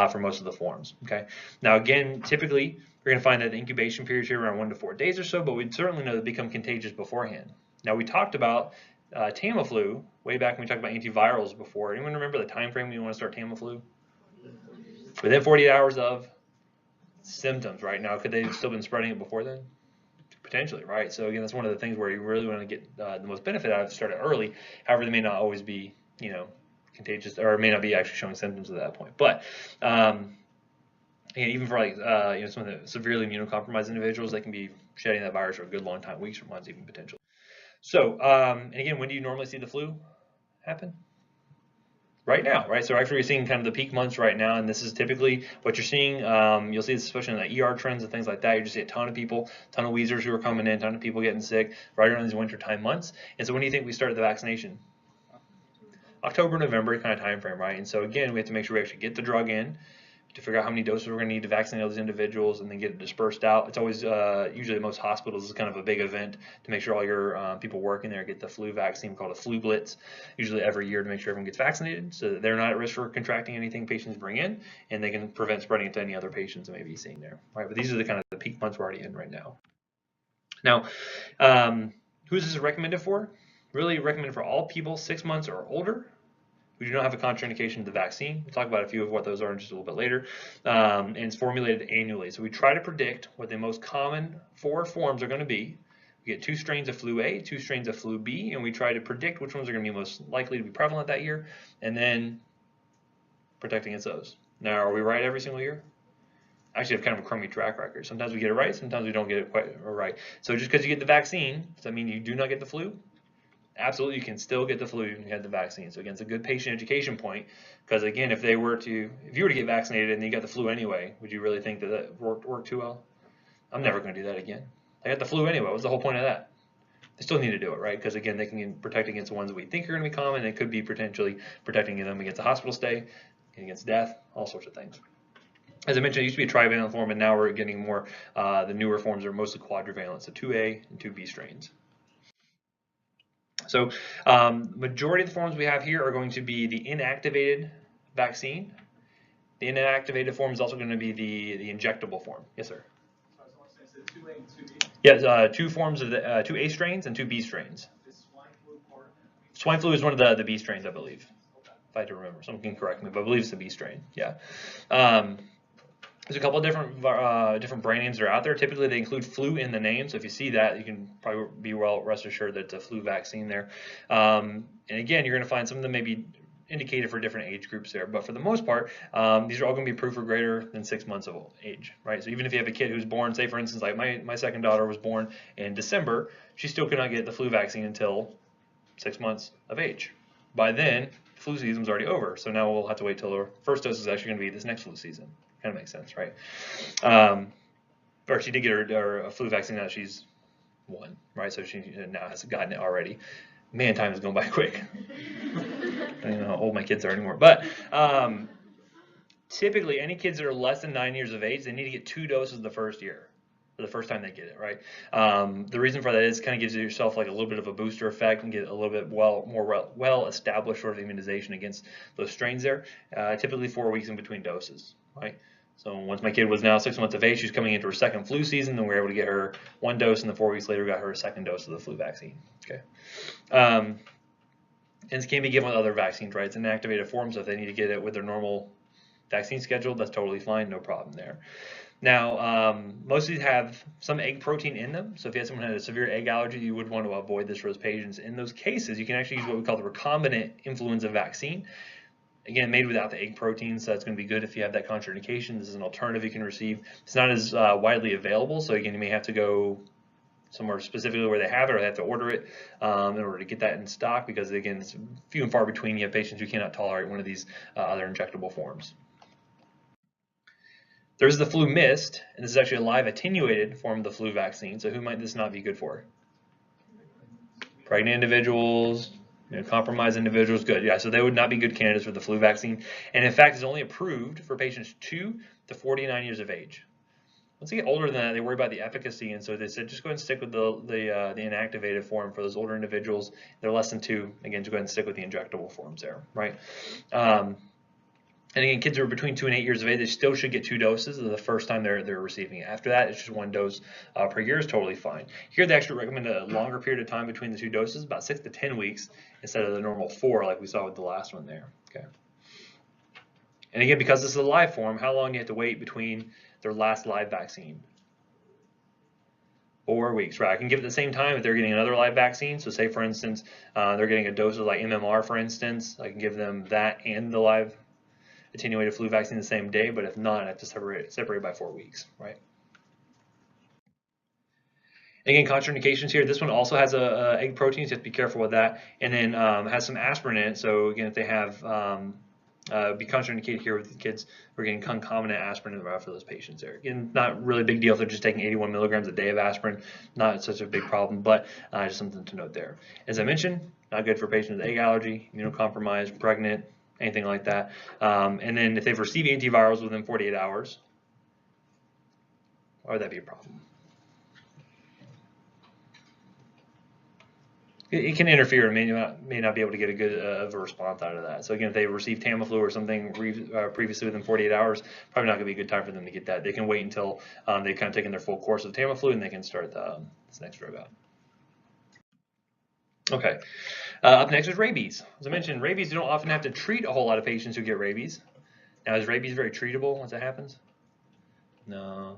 A: for most of the forms, okay? Now, again, typically, we're going to find that the incubation period here around 1 to 4 days or so, but we certainly know they become contagious beforehand. Now, we talked about Tamiflu way back when we talked about antivirals before. Anyone remember the time frame when you want to start Tamiflu? Within 48 hours of symptoms, right? Now, could they have still been spreading it before then? Potentially, right? So again, that's one of the things where you really want to get the most benefit out of it, start it early. However, they may not always be, contagious, or may not be actually showing symptoms at that point. But again, even for like some of the severely immunocompromised individuals, they can be shedding that virus for a good long time, weeks or months, even potentially. So, and again, when do you normally see the flu happen? Right now, right? So actually we're seeing kind of the peak months right now, and this is typically what you're seeing. You'll see this especially in the ER trends and things like that. You just see a ton of people, ton of wheezers who are coming in, ton of people getting sick right around these wintertime months. And so when do you think we started the vaccination? October, November kind of time frame, right? And so again, we have to make sure we actually get the drug in to figure out how many doses we're going to need to vaccinate all these individuals and then get it dispersed out. It's always, usually at most hospitals, is kind of a big event to make sure all your people working there get the flu vaccine called a flu blitz, usually every year to make sure everyone gets vaccinated so that they're not at risk for contracting anything patients bring in, and they can prevent spreading it to any other patients that may be seeing there. Right? But these are the kind of the peak months we're already in right now. Now, who's this recommended for? Really recommended for all people 6 months or older. We do not have a contraindication to the vaccine. We'll talk about a few of what those are in just a little bit later. And it's formulated annually. So we try to predict what the most common 4 forms are going to be. We get 2 strains of flu A, 2 strains of flu B, and we try to predict which ones are going to be most likely to be prevalent that year, and then protect against those. Now, are we right every single year? Actually, have kind of a crummy track record. Sometimes we get it right, sometimes we don't get it quite right. So just because you get the vaccine, does that mean you do not get the flu? Absolutely, you can still get the flu if you had the vaccine. So again, it's a good patient education point, because again, if you were to get vaccinated and you got the flu anyway, would you really think that that worked too well? I'm never going to do that again. I got the flu anyway. What's the whole point of that? They still need to do it, right? Because again, they can protect against the ones that we think are going to be common. And it could be potentially protecting them against a hospital stay, against death, all sorts of things. As I mentioned, it used to be a trivalent form, and now we're getting more, the newer forms are mostly quadrivalent, so 2A and 2B strains. So majority of the forms we have here are going to be the inactivated vaccine. The inactivated form is also going to be the injectable form. Yes, sir?
C: So I was saying, 2A and 2B?
A: Yes, 2 forms of the 2 A strains and 2 B strains.
C: Is swine flu part?
A: Swine flu is one of the B strains, I believe.
C: Okay.
A: If I had to remember. Someone can correct me, but I believe it's the B strain. Yeah. There's a couple of different brand names that are out there. Typically, they include flu in the name, so if you see that, you can probably be rest assured that it's a flu vaccine there. And again, you're going to find some of them may be indicated for different age groups there, but for the most part, these are all going to be approved for greater than 6 months of age, right? So even if you have a kid who's born, say for instance, like my second daughter was born in December, she still could not get the flu vaccine until 6 months of age. By then, flu season's already over, so now we'll have to wait till her first dose is actually going to be this next flu season. Kind of makes sense, right? Or she did get her flu vaccine now she's 1, right? So she now has gotten it already. Man, time is going by quick. I don't know how old my kids are anymore. But typically, any kids that are less than 9 years of age, they need to get 2 doses the first year, the first time they get it, right? The reason for that is kind of gives yourself like a little bit of a booster effect and get a little bit more well-established sort of immunization against those strains there. Typically 4 weeks in between doses, right? So once my kid was now 6 months of age, she was coming into her second flu season, and we were able to get her 1 dose, and then 4 weeks later, we got her a 2nd dose of the flu vaccine. Okay. And this can be given with other vaccines, right? It's an inactivated form, so if they need to get it with their normal vaccine schedule, that's totally fine, no problem there. Now, most of these have some egg protein in them, so if you had someone who had a severe egg allergy, you would want to avoid this for those patients. In those cases, you can actually use what we call the recombinant influenza vaccine. Again, made without the egg protein, so that's going to be good if you have that contraindication. This is an alternative you can receive. It's not as widely available, so again, you may have to go somewhere specifically where they have it, or they have to order it in order to get that in stock, because again, it's few and far between. You have patients who cannot tolerate one of these other injectable forms. There's the flu mist, and this is actually a live attenuated form of the flu vaccine. So who might this not be good for? Pregnant individuals, compromised individuals, good. Yeah, so they would not be good candidates for the flu vaccine. And in fact, it's only approved for patients 2 to 49 years of age. Once they get older than that, they worry about the efficacy, and so they said just go ahead and stick with the inactivated form for those older individuals. They're less than 2. Again, just go ahead and stick with the injectable forms there, right? And again, kids who are between 2 and 8 years of age, they still should get 2 doses the first time they're receiving it. After that, it's just 1 dose per year is totally fine. Here, they actually recommend a longer period of time between the 2 doses, about 6 to 10 weeks, instead of the normal 4 like we saw with the last one there. Okay. And again, because this is a live form, how long do you have to wait between their last live vaccine? 4 weeks, right? I can give it the same time if they're getting another live vaccine. So say, for instance, they're getting a dose of like MMR, for instance. I can give them that and the live attenuated flu vaccine the same day, but if not, I have to separate by 4 weeks, right? Again, contraindications here. This one also has a egg protein, so you have to be careful with that. And then has some aspirin in it. So again, if they have, be contraindicated here with the kids, we're getting concomitant aspirin in the route for those patients there. Again, not really a big deal if they're just taking 81 milligrams a day of aspirin. Not such a big problem, but just something to note there. As I mentioned, not good for patients with egg allergy, immunocompromised, pregnant, anything like that. And then if they've received antivirals within 48 hours, why would that be a problem? It can interfere and may not be able to get a good of a response out of that. So again, if they received Tamiflu or something previously within 48 hours, probably not going to be a good time for them to get that. They can wait until they've kind of taken their full course of Tamiflu, and they can start this next drug out. Okay. Up next is rabies. As I mentioned, rabies, you don't often have to treat a whole lot of patients who get rabies. Now, is rabies very treatable once it happens? No.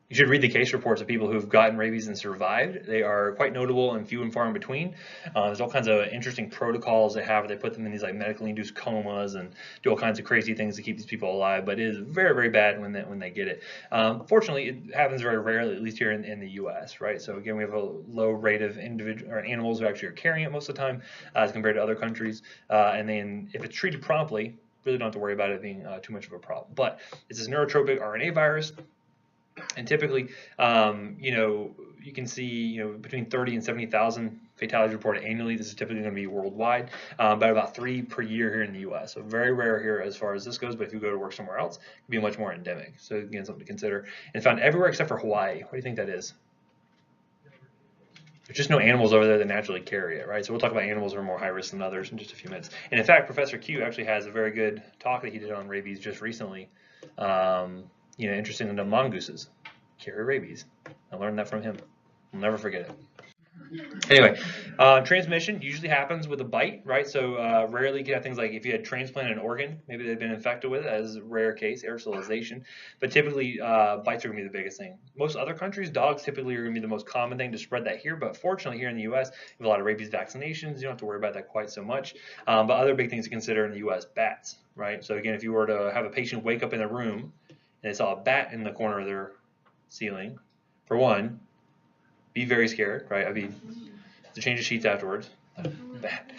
A: You should read the case reports of people who've gotten rabies and survived. They are quite notable and few and far in between. There's all kinds of interesting protocols they have. They put them in these like medically induced comas and do all kinds of crazy things to keep these people alive. But it is very, very bad when they get it. Fortunately, it happens very rarely, at least here in the U.S. Right. So again, we have a low rate of animals who actually are carrying it most of the time as compared to other countries. And then if it's treated promptly, really don't have to worry about it being too much of a problem. But it's this neurotropic RNA virus. And typically, you can see, between 30 and 70,000 fatalities reported annually. This is typically going to be worldwide, but about 3 per year here in the U.S. So very rare here as far as this goes, but if you go to work somewhere else, it can be much more endemic. So again, something to consider. And found everywhere except for Hawaii. What do you think that is? There's just no animals over there that naturally carry it, right? So we'll talk about animals that are more high risk than others in just a few minutes. And in fact, Professor Q actually has a very good talk that he did on rabies just recently. Interesting enough, mongooses carry rabies. I learned that from him. I'll never forget it. Anyway, transmission usually happens with a bite, right? So rarely you can have things like if you had transplanted an organ, maybe they've been infected with it, as a rare case, aerosolization. But typically, bites are going to be the biggest thing. Most other countries, dogs typically are going to be the most common thing to spread that here. But fortunately, here in the U.S., we have a lot of rabies vaccinations. You don't have to worry about that quite so much. But other big things to consider in the U.S., bats, right? So again, if you were to have a patient wake up in a room and they saw a bat in the corner of their ceiling, for one, be very scared, right? I mean, to change the sheets afterwards. Bat.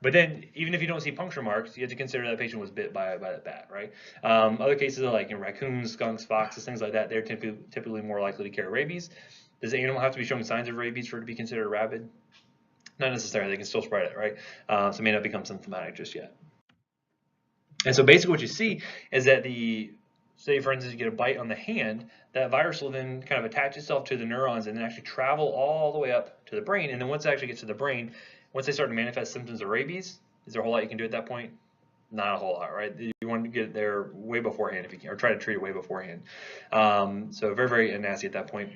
A: But then, even if you don't see puncture marks, you have to consider that patient was bit by that bat, right? Other cases are like raccoons, skunks, foxes, things like that. They're typically more likely to carry rabies. Does the animal have to be showing signs of rabies for it to be considered rabid? Not necessarily. They can still spread it, right? So it may not become symptomatic just yet. And so basically what you see is that say for instance you get a bite on the hand, that virus will then kind of attach itself to the neurons and then actually travel all the way up to the brain. And then once it actually gets to the brain, once they start to manifest symptoms of rabies, is there a whole lot you can do at that point? Not a whole lot, right? You want to get there way beforehand if you can, or try to treat it way beforehand. So very, very nasty at that point.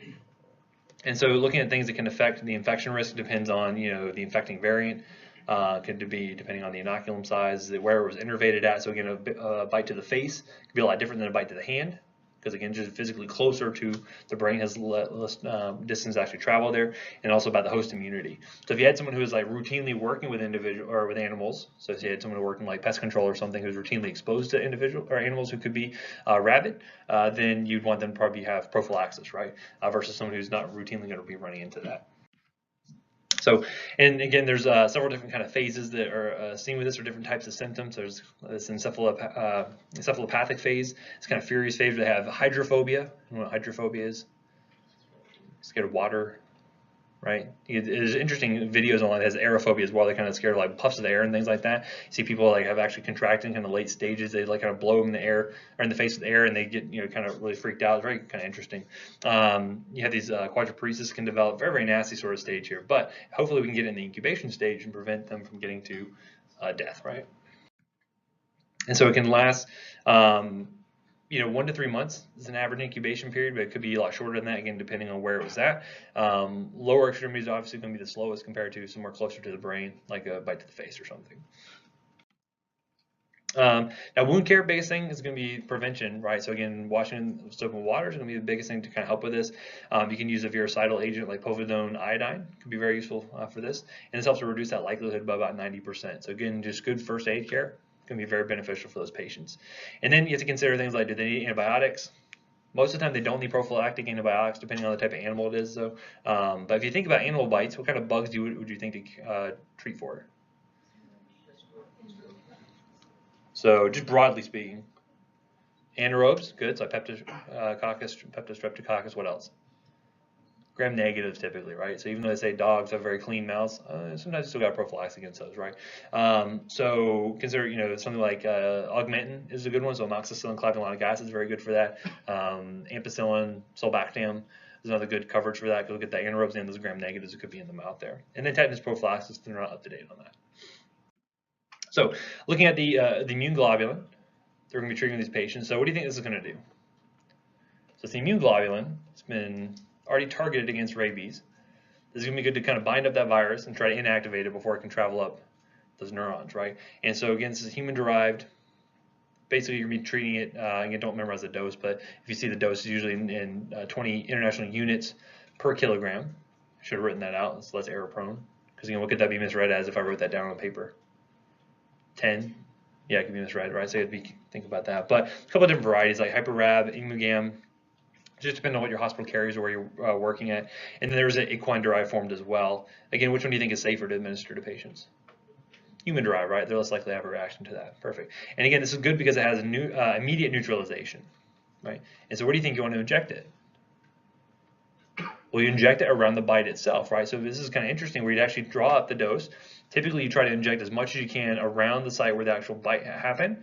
A: And so looking at things that can affect the infection risk depends on, the infecting variant. Could be depending on the inoculum size, where it was innervated at. So again, a bite to the face could be a lot different than a bite to the hand, because again, just physically closer to the brain has less distance to actually travel there, and also about the host immunity. So if you had someone who was like routinely working with with animals, so if you had someone working like pest control or something who's routinely exposed to animals who could be rabid, then you'd want them to probably have prophylaxis, right? Versus someone who's not routinely going to be running into that. So, and again, there's several different kind of phases that are seen with this, or different types of symptoms. There's this encephalopathic phase. It's kind of furious phase where they have hydrophobia. You know what hydrophobia is? Scared of water, right? There's interesting videos online that has aerophobia as well. They're kind of scared of like puffs of air and things like that. You see people like have actually contracted in kind of late stages. They like kind of blow them in the air or in the face with air, and they get kind of really freaked out. It's very kind of interesting. You have these quadriparesis can develop, very, very nasty sort of stage here. But hopefully we can get in the incubation stage and prevent them from getting to death, right? And so it can last 1 to 3 months is an average incubation period, but it could be a lot shorter than that, again, depending on where it was at. Lower extremities are obviously going to be the slowest compared to somewhere closer to the brain, like a bite to the face or something. Now, wound care, biggest thing is going to be prevention, right? So again, washing soap and water is going to be the biggest thing to kind of help with this. You can use a virucidal agent like povidone iodine, could be very useful for this, and this helps to reduce that likelihood by about 90%. So again, just good first aid care. Can be very beneficial for those patients. And then you have to consider things like, do they need antibiotics? Most of the time they don't need prophylactic antibiotics, depending on the type of animal it is, though. But if you think about animal bites, what kind of bugs would you think to treat for? So just broadly speaking, anaerobes, good. So Peptostreptococcus, what else? Gram negatives typically, right? So even though they say dogs have very clean mouths, sometimes you still got prophylaxis against those, right? So consider, something like augmentin is a good one. So amoxicillin, clavulanic acid is very good for that. Ampicillin, sulbactam is another good coverage for that, because we'll get the anaerobes and those gram negatives that could be in the mouth there. And then tetanus prophylaxis, they're not up to date on that. So looking at the immune globulin, they're going to be treating these patients. So what do you think this is going to do? So it's the immune globulin. It's been already targeted against rabies. This is going to be good to kind of bind up that virus and try to inactivate it before it can travel up those neurons, right? And so again, this is human-derived. Basically, you're going to be treating it, again, don't memorize the dose, but if you see the dose, it's usually in 20 international units per kilogram. I should have written that out. It's less error-prone. Because again, what could that be misread as if I wrote that down on paper? 10? Yeah, it could be misread, right? So you have to think about that. But a couple of different varieties, like hyperrab, imugam, just depending on what your hospital carries or where you're working at. And then there's an equine-derived form as well. Again, which one do you think is safer to administer to patients? Human-derived, right? They're less likely to have a reaction to that. Perfect. And again, this is good because it has immediate neutralization, right? And so where do you think you want to inject it? Well, you inject it around the bite itself, right? So this is kind of interesting where you'd actually draw up the dose. Typically, you try to inject as much as you can around the site where the actual bite happened.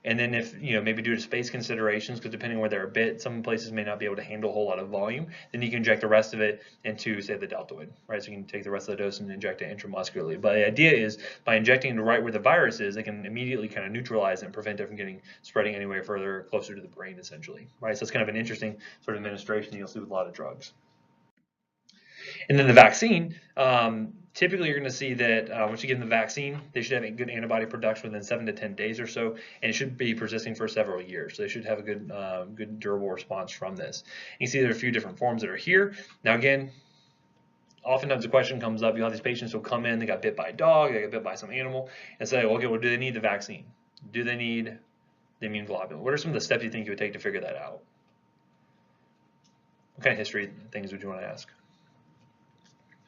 A: And then if, maybe due to space considerations, because depending on where they're bit, some places may not be able to handle a whole lot of volume, then you can inject the rest of it into, say, the deltoid, right? So you can take the rest of the dose and inject it intramuscularly. But the idea is by injecting it right where the virus is, it can immediately kind of neutralize it and prevent it from spreading anywhere further closer to the brain, essentially, right? So it's kind of an interesting sort of administration you'll see with a lot of drugs. And then the vaccine, typically you're going to see that once you give them the vaccine, they should have a good antibody production within 7 to 10 days or so, and it should be persisting for several years. So they should have a good durable response from this. You can see there are a few different forms that are here. Now again, oftentimes the question comes up, you'll have these patients who will come in, they got bit by a dog, they got bit by some animal, and say, okay, well, do they need the vaccine? Do they need the immune globulin? What are some of the steps you think you would take to figure that out? What kind of history things would you want to ask?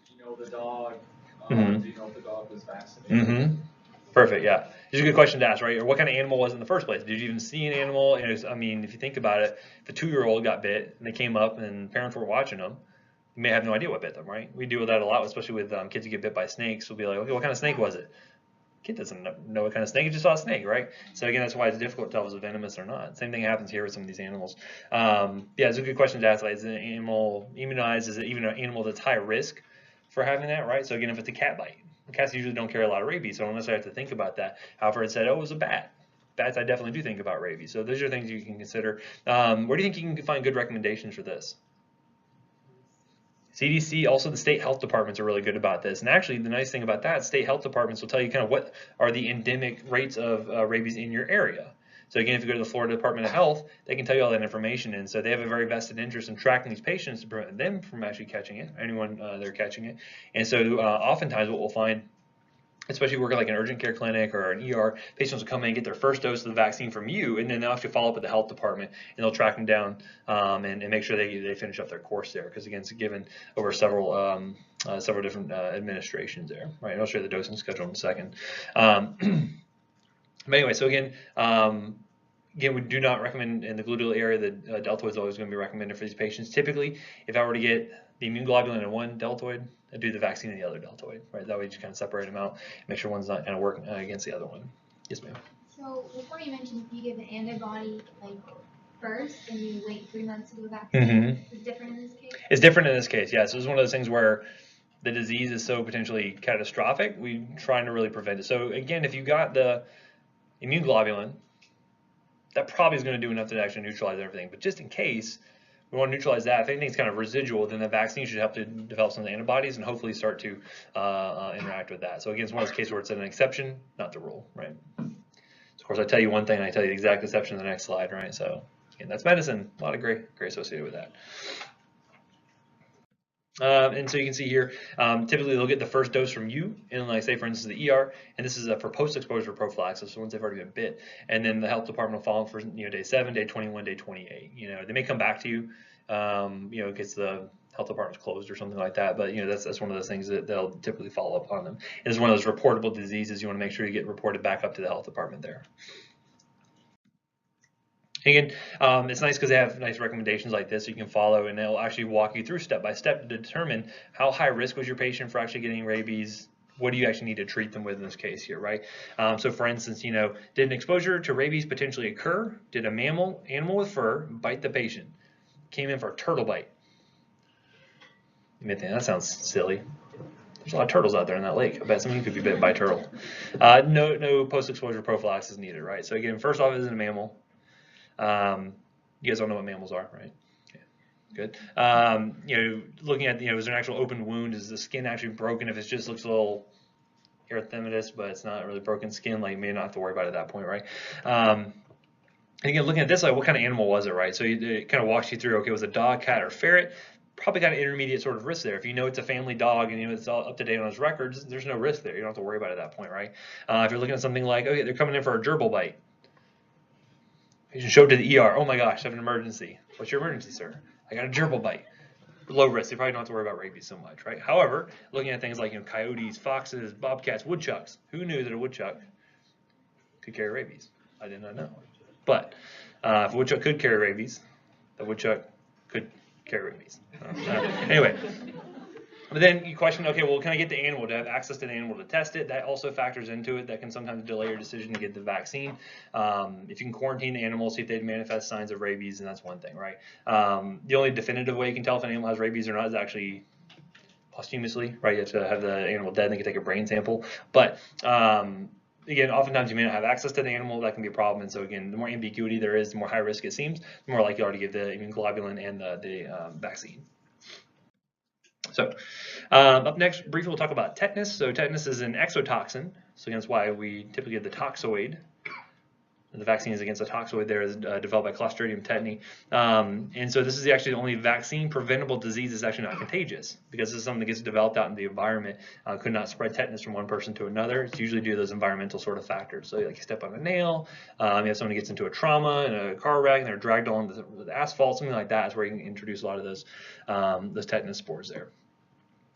C: Did you know the dog?
A: Mhm.
C: Do you know if the dog was vaccinated?
A: Mm-hmm. Perfect, yeah. It's a good question to ask, right? Or what kind of animal was it in the first place? Did you even see an animal? And I mean, if you think about it, if a 2-year-old got bit and they came up and parents were watching them, you may have no idea what bit them, right? We deal with that a lot, especially with kids who get bit by snakes. We'll be like, okay, what kind of snake was it? Kid doesn't know what kind of snake, he just saw a snake, right? So again, that's why it's difficult to tell if it's venomous or not. Same thing happens here with some of these animals. Yeah, it's a good question to ask. Like, is an animal immunized? Is it even an animal that's high risk for having that, right? So again, if it's a cat bite, cats usually don't carry a lot of rabies, so unless I have to think about that. However, it said, oh, it was a bat. Bats, I definitely do think about rabies. So those are things you can consider. Where do you think you can find good recommendations for this? CDC, also the state health departments are really good about this. And actually, the nice thing about that, state health departments will tell you kind of what are the endemic rates of rabies in your area. So again, if you go to the Florida Department of Health, they can tell you all that information. And so they have a very vested interest in tracking these patients to prevent them from actually catching it, anyone they're catching it. And so oftentimes what we'll find, especially working like an urgent care clinic or an ER, patients will come in and get their first dose of the vaccine from you, and then they'll actually follow up with the health department, and they'll track them down and make sure they finish up their course there, because again, it's given over several different administrations there, right? And I'll show you the dosing schedule in a second. But anyway, so again, we do not recommend in the gluteal area that deltoid is always going to be recommended for these patients. Typically, if I were to get the immune globulin in one deltoid, I'd do the vaccine in the other deltoid, right? That way you just kind of separate them out, make sure one's not kind of working against the other one. Yes, ma'am.
D: So before you mentioned if you give the antibody like first and you wait 3 months to do the vaccine, is it different in this case?
A: It's different in this case, yes. So it's one of those things where the disease is so potentially catastrophic, we're trying to really prevent it. So again, if you got the immune globulin, that probably is going to do enough to actually neutralize everything. But just in case we want to neutralize that, if anything's kind of residual, then the vaccine should help to develop some of the antibodies and hopefully start to interact with that. So again, it's one of those cases where it's an exception, not the rule, right? So of course, I tell you one thing and I tell you the exact exception in the next slide, right? So again, that's medicine. A lot of gray associated with that. And so you can see here, typically they'll get the first dose from you in, like, say, for instance, the ER, and this is for post-exposure prophylaxis, so once they've already been bit, and then the health department will follow for day 7, day 21, day 28. They may come back to you, because the health department's closed or something like that, but that's one of those things that they'll typically follow up on them. And it's one of those reportable diseases. You want to make sure you get reported back up to the health department there. Again, it's nice because they have nice recommendations like this you can follow, and they'll actually walk you through step by step to determine how high risk was your patient for actually getting rabies. What do you actually need to treat them with in this case here, right? So for instance, did an exposure to rabies potentially occur? Did a animal with fur bite the patient? Came in for a turtle bite. You may think that sounds silly. There's a lot of turtles out there in that lake. I bet some of you could be bitten by a turtle. No post-exposure prophylaxis needed, right? So again, first off, is it a mammal? You guys all know what mammals are, right? Okay, good. Looking at, is there an actual open wound? Is the skin actually broken? If it just looks a little erythematous, but it's not really broken skin, like, you may not have to worry about it at that point, right? And again, looking at this, like, what kind of animal was it, right? So it kind of walks you through, okay, was it a dog, cat, or ferret? Probably got an intermediate sort of risk there. If you know it's a family dog and it's all up to date on its records, there's no risk there. You don't have to worry about it at that point, right? If you're looking at something like, okay, they're coming in for a gerbil bite. Patient showed to the ER. Oh my gosh, I have an emergency. What's your emergency, sir? I got a gerbil bite. Low risk. You probably don't have to worry about rabies so much, right? However, looking at things like coyotes, foxes, bobcats, woodchucks. Who knew that a woodchuck could carry rabies? I did not know. But if a woodchuck could carry rabies, the woodchuck could carry rabies. Anyway. But then you question, okay, well, can I get the animal to have access to the animal to test it? That also factors into it. That can sometimes delay your decision to get the vaccine. If you can quarantine the animal, see if they manifest signs of rabies, and that's one thing, right? The only definitive way you can tell if an animal has rabies or not is actually posthumously, right? You have to have the animal dead and they can take a brain sample. But again, oftentimes you may not have access to the animal. That can be a problem. And so again, the more ambiguity there is, the more high risk it seems, the more likely you are to give the immune globulin and the vaccine. So up next, briefly we'll talk about tetanus. So tetanus is an exotoxin, so that's why we typically give the toxoid. The vaccine is against a toxoid there, is developed by Clostridium tetani. And so this is actually the only vaccine preventable disease that's actually not contagious, because this is something that gets developed out in the environment, could not spread tetanus from one person to another. It's usually due to those environmental sort of factors. So like you step on a nail, you have someone who gets into a trauma in a car wreck and they're dragged on the asphalt, something like that is where you can introduce a lot of those tetanus spores there.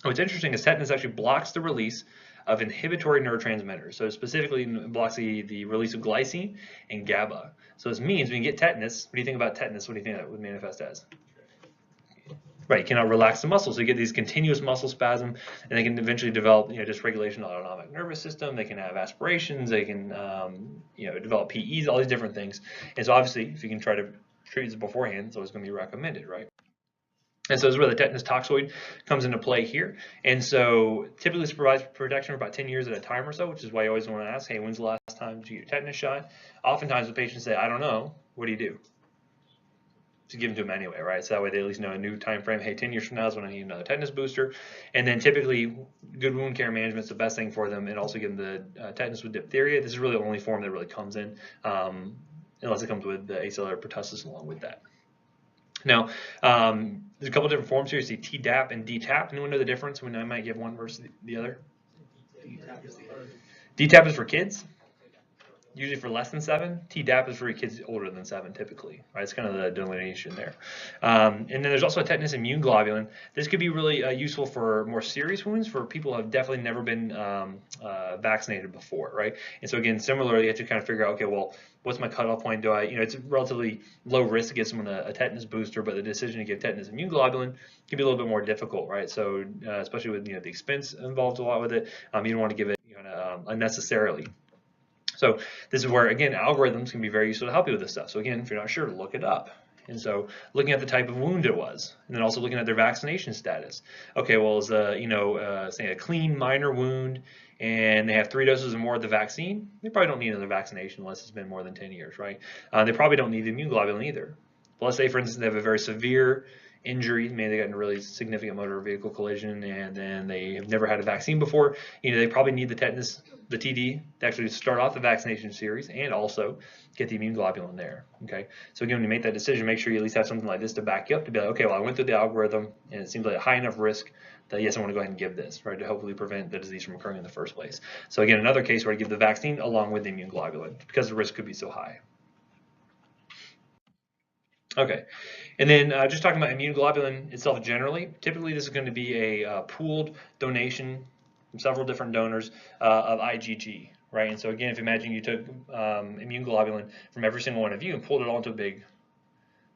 A: What's interesting is tetanus actually blocks the release of inhibitory neurotransmitters. So specifically it blocks the release of glycine and GABA. So this means when you get tetanus, what do you think about tetanus? What do you think that would manifest as? Right, you cannot relax the muscles, so you get these continuous muscle spasm, and they can eventually develop, dysregulation of the autonomic nervous system. They can have aspirations. They can, develop PEs, all these different things. And so obviously, if you can try to treat this beforehand, it's always going to be recommended, right? And so this is where the tetanus toxoid comes into play here. And so typically this provides protection for about 10 years at a time or so, which is why you always want to ask, hey, when's the last time you get your tetanus shot? Oftentimes the patients say, I don't know. What do you do? To give them to them anyway, right? So that way they at least know a new time frame. Hey, 10 years from now is when I need another tetanus booster. And then typically good wound care management is the best thing for them, and also give them the tetanus with diphtheria. This is really the only form that really comes in, unless it comes with the acellular pertussis along with that. Now, there's a couple different forms here. You see Tdap and DTaP. Anyone know the difference when I might give one versus the other? DTaP is for kids. Usually for less than 7. Tdap is for kids older than 7 typically, right? It's kind of the delineation there. And then there's also a tetanus immune globulin. This could be really useful for more serious wounds for people who have definitely never been vaccinated before, right? And so again, similarly, you have to kind of figure out, okay, well, what's my cutoff point? Do I, it's relatively low risk to give someone a tetanus booster, but the decision to give tetanus immune globulin can be a little bit more difficult, right? So especially with the expense involved a lot with it, you don't want to give it unnecessarily. So this is where, again, algorithms can be very useful to help you with this stuff. So again, if you're not sure, look it up. And so looking at the type of wound it was, and then also looking at their vaccination status. Okay, well, is say a clean minor wound and they have 3 doses or more of the vaccine, they probably don't need another vaccination unless it's been more than 10 years, right? They probably don't need the immune globulin either. But let's say, for instance, they have a very severe injury, maybe they got in a really significant motor vehicle collision and then they have never had a vaccine before, they probably need the tetanus, the TD, to actually start off the vaccination series and also get the immune globulin there, okay? So again, when you make that decision, make sure you at least have something like this to back you up to be like, okay, well, I went through the algorithm and it seems like a high enough risk that yes, I want to go ahead and give this, right, to hopefully prevent the disease from occurring in the first place. So again, another case where I give the vaccine along with the immune globulin because the risk could be so high. Okay, and then just talking about immune globulin itself generally, typically this is going to be a pooled donation from several different donors of IgG, right? And so again, if you imagine you took immune globulin from every single one of you and pulled it all into a big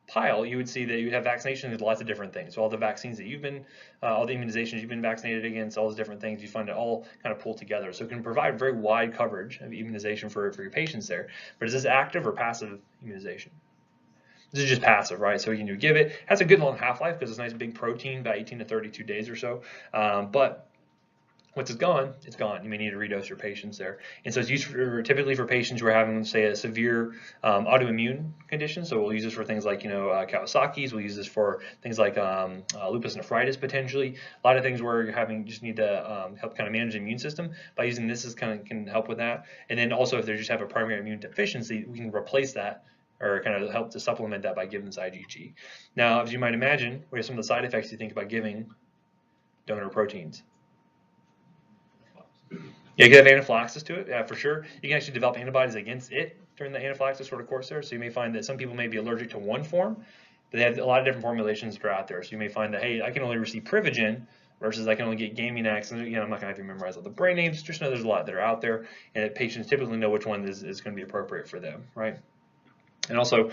A: pile, you would see that you would have vaccination with lots of different things. So all the vaccines that you've been, all the immunizations you've been vaccinated against, all those different things, you find it all kind of pulled together. So it can provide very wide coverage of immunization for your patients there. But is this active or passive immunization? This is just passive, right? So you give it, has a good long half-life because it's a nice big protein, about 18 to 32 days or so. But once it's gone, it's gone. You may need to redose your patients there. And so it's used typically for patients who are having, say, a severe autoimmune condition. So we'll use this for things like, Kawasaki's. We'll use this for things like lupus nephritis potentially. A lot of things where you're just need to help kind of manage the immune system. By using this can help with that. And then also if they just have a primary immune deficiency, we can replace that or kind of help to supplement that by giving this IgG. Now, as you might imagine, what are some of the side effects you think about giving donor proteins? Yeah, you can have anaphylaxis to it, for sure. You can actually develop antibodies against it during the anaphylaxis sort of course there. So you may find that some people may be allergic to one form, but they have a lot of different formulations that are out there. So you may find that, hey, I can only receive Privigen versus I can only get Gamunex. And I'm not going to have you memorize all the brand names. Just know there's a lot that are out there, and that patients typically know which one is going to be appropriate for them, right? And also,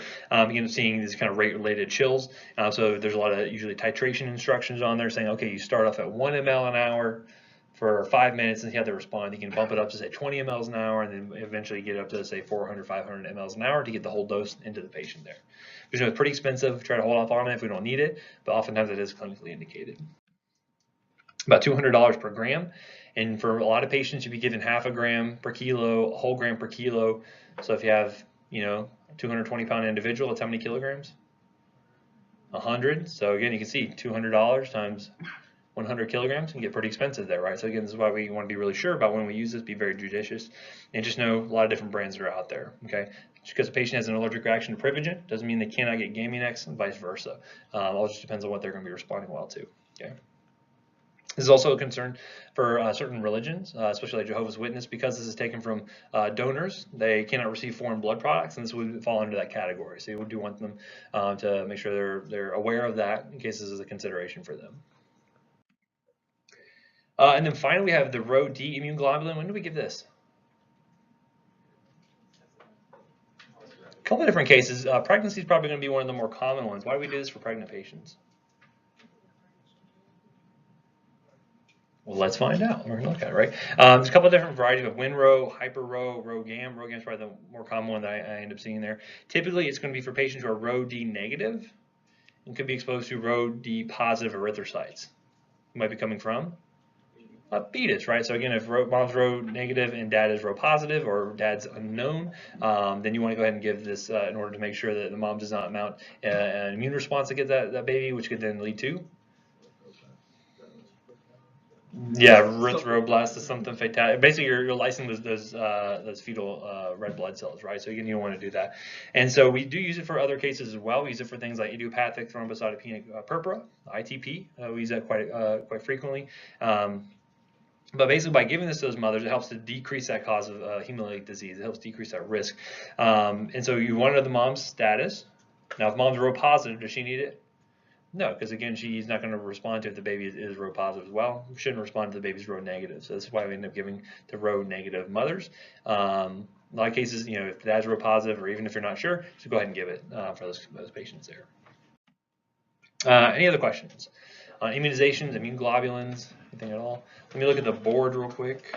A: seeing these kind of rate-related chills. So there's a lot of usually titration instructions on there saying, okay, you start off at 1 ml an hour for 5 minutes, and you have to respond. You can bump it up to say 20 mLs an hour, and then eventually get up to say 400, 500 mLs an hour to get the whole dose into the patient there. Because it's pretty expensive. Try to hold off on it if we don't need it, but oftentimes it is clinically indicated. About $200 per gram, and for a lot of patients, you'd be given half a gram per kilo, a whole gram per kilo. So if you have, 220-pound individual, that's how many kilograms? 100. So again, you can see $200 times 100 kilograms can get pretty expensive there, right? So again, this is why we want to be really sure about when we use this, be very judicious, and just know a lot of different brands that are out there, okay? Just because a patient has an allergic reaction to Privigen doesn't mean they cannot get Gamunex and vice versa. All just depends on what they're going to be responding well to, okay? This is also a concern for certain religions, especially like Jehovah's Witness, because this is taken from donors. They cannot receive foreign blood products, and this would fall under that category. So you do want them to make sure they're aware of that in case this is a consideration for them. And then finally, we have the Rho D immune globulin. When do we give this? A couple of different cases. Pregnancy is probably going to be one of the more common ones. Why do we do this for pregnant patients? Well, let's find out. We're going to look at it, right? There's a couple of different varieties of Win-Rho, Hyper-Rho, Rho-Gam. Rho-Gam is probably the more common one that I end up seeing there. Typically, it's going to be for patients who are Rho D negative and could be exposed to Rho D positive erythrocytes. You might be coming from a fetus, right? So again, if mom's Rho negative and dad is Rho positive or dad's unknown, then you want to go ahead and give this in order to make sure that the mom does not mount an immune response against that baby, which could then lead to erythroblasts is something fatal. Basically, you're lysing those fetal red blood cells, right? So again, you don't want to do that. And so we do use it for other cases as well. We use it for things like idiopathic thrombocytopenic purpura, ITP. We use that quite frequently. But basically, by giving this to those mothers, it helps to decrease that cause of hemolytic disease. It helps decrease that risk. And so you want to know the mom's status. Now, if mom's Rho positive, does she need it? No, because again, she's not going to respond to it if the baby is Rho positive as well. We shouldn't respond to the baby's Rho negative. So that's why we end up giving to Rho negative mothers. In a lot of cases, if dad's Rho positive, or even if you're not sure, just go ahead and give it for those patients there. Any other questions? Immunizations, immune globulins, anything at all? Let me look at the board real quick.